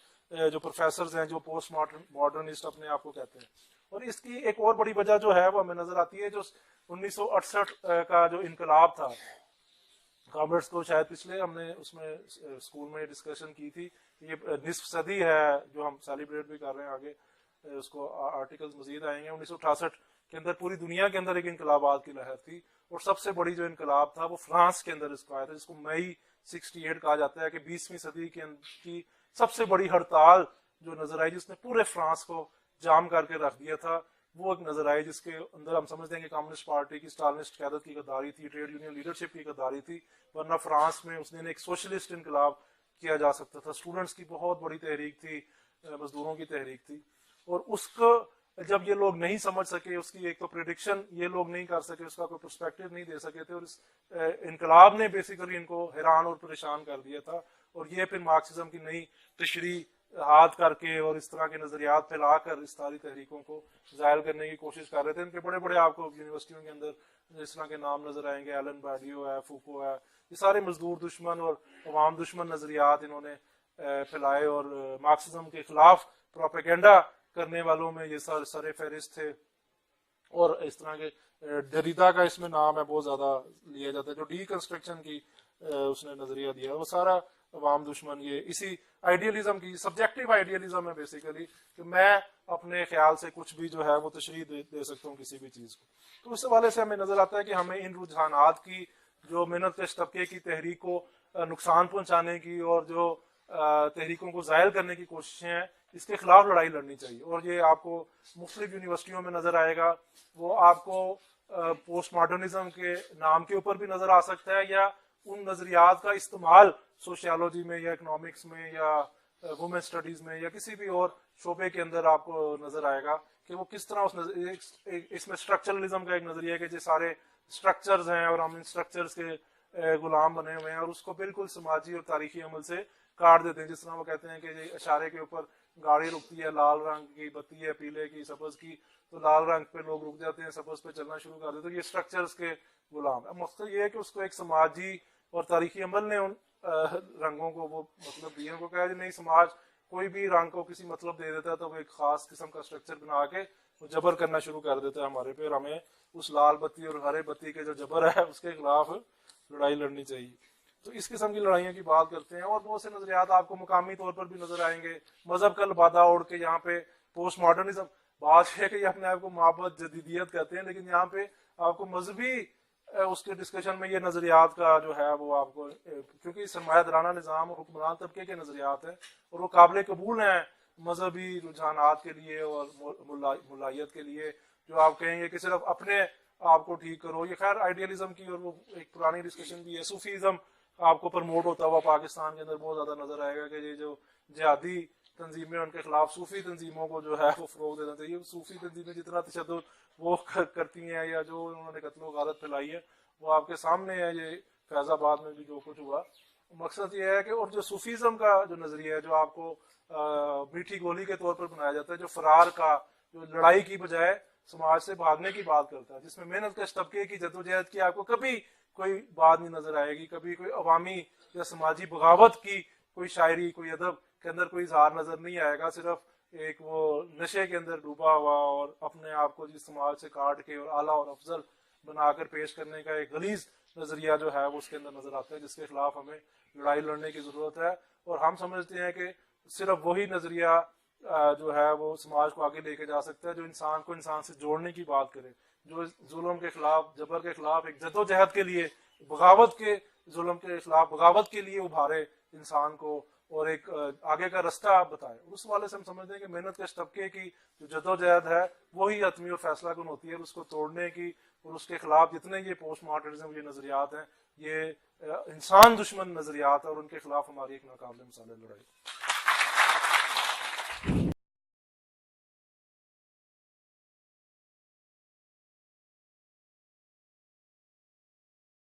جو پروفیسرز ہیں جو پوسٹ ماڈرنسٹ اپنے آپ کو کہتے ہیں. اور اس کی ایک اور بڑی وجہ جو ہے وہ ہمیں نظر آتی ہے، جو 1968 کا جو انقلاب تھا. کامریڈس کو شاید پچھلے ہم نے اس میں اسکول میں ڈسکشن کی تھی کہ یہ نصف صدی ہے جو ہم سیلیبریٹ بھی کر رہے ہیں. آگے اس کو آرٹیکلز مزید آئیں گے. 1968 کے اندر پوری دنیا کے اندر ایک انقلابات کی لہر تھی اور سب سے بڑی جو انقلاب تھا وہ فرانس کے اندر اس کو آیا تھا، جس کو مئی 68 کہا جاتا ہے کہ 20ویں صدی کی سب سے بڑی ہڑتال جو نظر آئی، جس نے پورے فرانس کو جام کر کے رکھ دیا تھا. وہ ایک نظر آئی جس کے اندر ہم سمجھتے ہیں کہ کمیونسٹ پارٹی کی، اسٹالنسٹ قیادت کی غداری تھی، ٹریڈ یونین لیڈرشپ کی غداری تھی. ورنہ فرانس میں اس دن ایک سوشلسٹ انقلاب کیا جا سکتا تھا. اسٹوڈنٹس کی بہت بڑی تحریک تھی، مزدوروں کی تحریک تھی. اور اس کو جب یہ لوگ نہیں سمجھ سکے، اس کی ایک تو پریڈکشن یہ لوگ نہیں کر سکے، اس کا کوئی پرسپیکٹو نہیں دے سکے تھے، اور اس انقلاب نے بیسیکلی ان کو حیران اور پریشان کر دیا تھا. اور یہ پھر مارکسزم کی نئی تشریح ہاتھ کر کے اور اس طرح کے نظریات پھیلا کر اس ساری تحریکوں کو زائل کرنے کی کوشش کر رہے تھے. ان کے بڑے بڑے آپ کو یونیورسٹیوں کے اندر اس طرح کے نام نظر آئیں گے، ایلن باڈیو ہے، فوکو ہے. یہ سارے مزدور دشمن اور عوام دشمن نظریات انہوں نے پھیلائے اور مارکسزم کے خلاف پروپیگنڈا کرنے والوں میں یہ سر فہرست تھے. اور اس طرح کے ڈریدا کا اس میں نام ہے بہت زیادہ لیا جاتا ہے، جو ڈی کنسٹرکشن کی اس نے نظریہ دیا. وہ سارا عوام دشمن یہ اسی آئیڈیالزم کی سبجیکٹو آئیڈیالزم ہے بیسیکلی، کہ میں اپنے خیال سے کچھ بھی جو ہے وہ تشریح دے سکتا ہوں کسی بھی چیز کو. تو اس حوالے سے ہمیں نظر آتا ہے کہ ہمیں ان رجحانات کی، جو محنت کش طبقے کی تحریک کو نقصان پہنچانے کی اور جو تحریکوں کو زائل کرنے کی کوششیں ہیں، اس کے خلاف لڑائی لڑنی چاہیے. اور یہ آپ کو مختلف یونیورسٹیوں میں نظر آئے گا. وہ آپ کو پوسٹ ماڈرنزم کے نام کے اوپر بھی نظر آ سکتا ہے, یا ان نظریات کا استعمال سوشیالوجی میں یا اکنامکس میں یا وومن اسٹڈیز میں یا کسی بھی اور شعبے کے اندر آپ کو نظر آئے گا کہ وہ کس طرح اس میں اسٹرکچرلزم کا ایک نظریہ ہے کہ یہ سارے اسٹرکچرز ہیں اور ہم ان اسٹرکچرز کے غلام بنے ہوئے ہیں, اور اس کو بالکل سماجی اور تاریخی عمل سے کاٹ دیتے ہیں. جس طرح وہ کہتے ہیں کہ یہ اشارے کے اوپر گاڑی رکتی ہے, لال رنگ کی بتی ہے, پیلے کی, سبز کی, تو لال رنگ پہ لوگ رک جاتے ہیں, سبز پہ چلنا شروع کر دیتے ہیں. یہ اسٹرکچرز کے غلام ہے. مقصد یہ ہے کہ اس کو ایک سماجی اور تاریخی عمل نے ان رنگوں کو وہ مطلب دیے. ان کو کہا نہیں, سماج کوئی بھی رنگ کو کسی مطلب دے دیتا ہے تو وہ ایک خاص قسم کا اسٹرکچر بنا کے وہ جبر کرنا شروع کر دیتا ہے ہمارے پہ, اور ہمیں اس لال بتی اور ہرے بتی کے جو جبر ہے اس کے خلاف لڑائی لڑنی چاہیے. تو اس قسم کی لڑائیوں کی بات کرتے ہیں. اور بہت سے نظریات آپ کو مقامی طور پر بھی نظر آئیں گے. مذہب کا لبادہ اوڑھ کے یہاں پہ پوسٹ ماڈرنزم, بات ہے کہ یہ اپنے آپ کو معبد جدیدیت کہتے ہیں, لیکن یہاں پہ آپ کو مذہبی اس کے ڈسکشن میں یہ نظریات کا جو ہے وہ آپ کو, کیونکہ سرمایہ دارانہ نظام اور حکمران طبقے کے نظریات ہیں اور وہ قابل قبول ہیں مذہبی رجحانات کے لیے اور ملائیت کے لیے, جو آپ کہیں گے کہ صرف اپنے آپ کو ٹھیک کرو. یہ خیر آئیڈیالزم کی اور وہ ایک پرانی ڈسکشن بھی ہے. صوفیزم آپ کو پرموٹ ہوتا ہوا پاکستان کے اندر بہت زیادہ نظر آئے گا کہ یہ جو جہادی تنظیمیں ان کے خلاف صوفی تنظیموں کو جو ہے وہ فروغ دینا چاہیے. صوفی تنظیمیں جتنا تشدد وہ کرتی ہیں یا جو انہوں نے قتل و غارت پھیلائی ہے وہ آپ کے سامنے ہے. یہ فیض آباد میں بھی جو کچھ ہوا, مقصد یہ ہے کہ اور جو صوفیزم کا جو نظریہ ہے جو آپ کو میٹھی گولی کے طور پر بنایا جاتا ہے, جو فرار کا, جو لڑائی کی بجائے سماج سے بھاگنے کی بات کرتا ہے, جس میں محنت کش طبقے کی جدوجہد کی آپ کو کبھی کوئی بات نہیں نظر آئے گی, کبھی کوئی عوامی یا سماجی بغاوت کی کوئی شاعری, کوئی ادب کے اندر کوئی اظہار نظر نہیں آئے گا. صرف ایک وہ نشے کے اندر ڈوبا ہوا اور اپنے آپ کو جس سماج سے کاٹ کے اور اعلیٰ اور افضل بنا کر پیش کرنے کا ایک غلیظ نظریہ جو ہے وہ اس کے اندر نظر آتا ہے, جس کے خلاف ہمیں لڑائی لڑنے کی ضرورت ہے. اور ہم سمجھتے ہیں کہ صرف وہی نظریہ جو ہے وہ سماج کو آگے لے کے جا سکتا ہے جو انسان کو انسان سے جوڑنے کی بات کرے, جو ظلم کے خلاف, جبر کے خلاف ایک جدوجہد کے لیے, بغاوت کے, ظلم کے خلاف بغاوت کے لیے ابھارے انسان کو اور ایک آگے کا رستہ بتائے. اس والے سے ہم سمجھتے ہیں کہ محنت کش طبقے کی جو جدوجہد ہے وہی حتمی اور فیصلہ کن ہوتی ہے. اس کو توڑنے کی اور اس کے خلاف جتنے یہ پوسٹ ماڈرنزم یہ نظریات ہیں یہ انسان دشمن نظریات ہیں اور ان کے خلاف ہماری ایک ناقابل مثال لڑائی.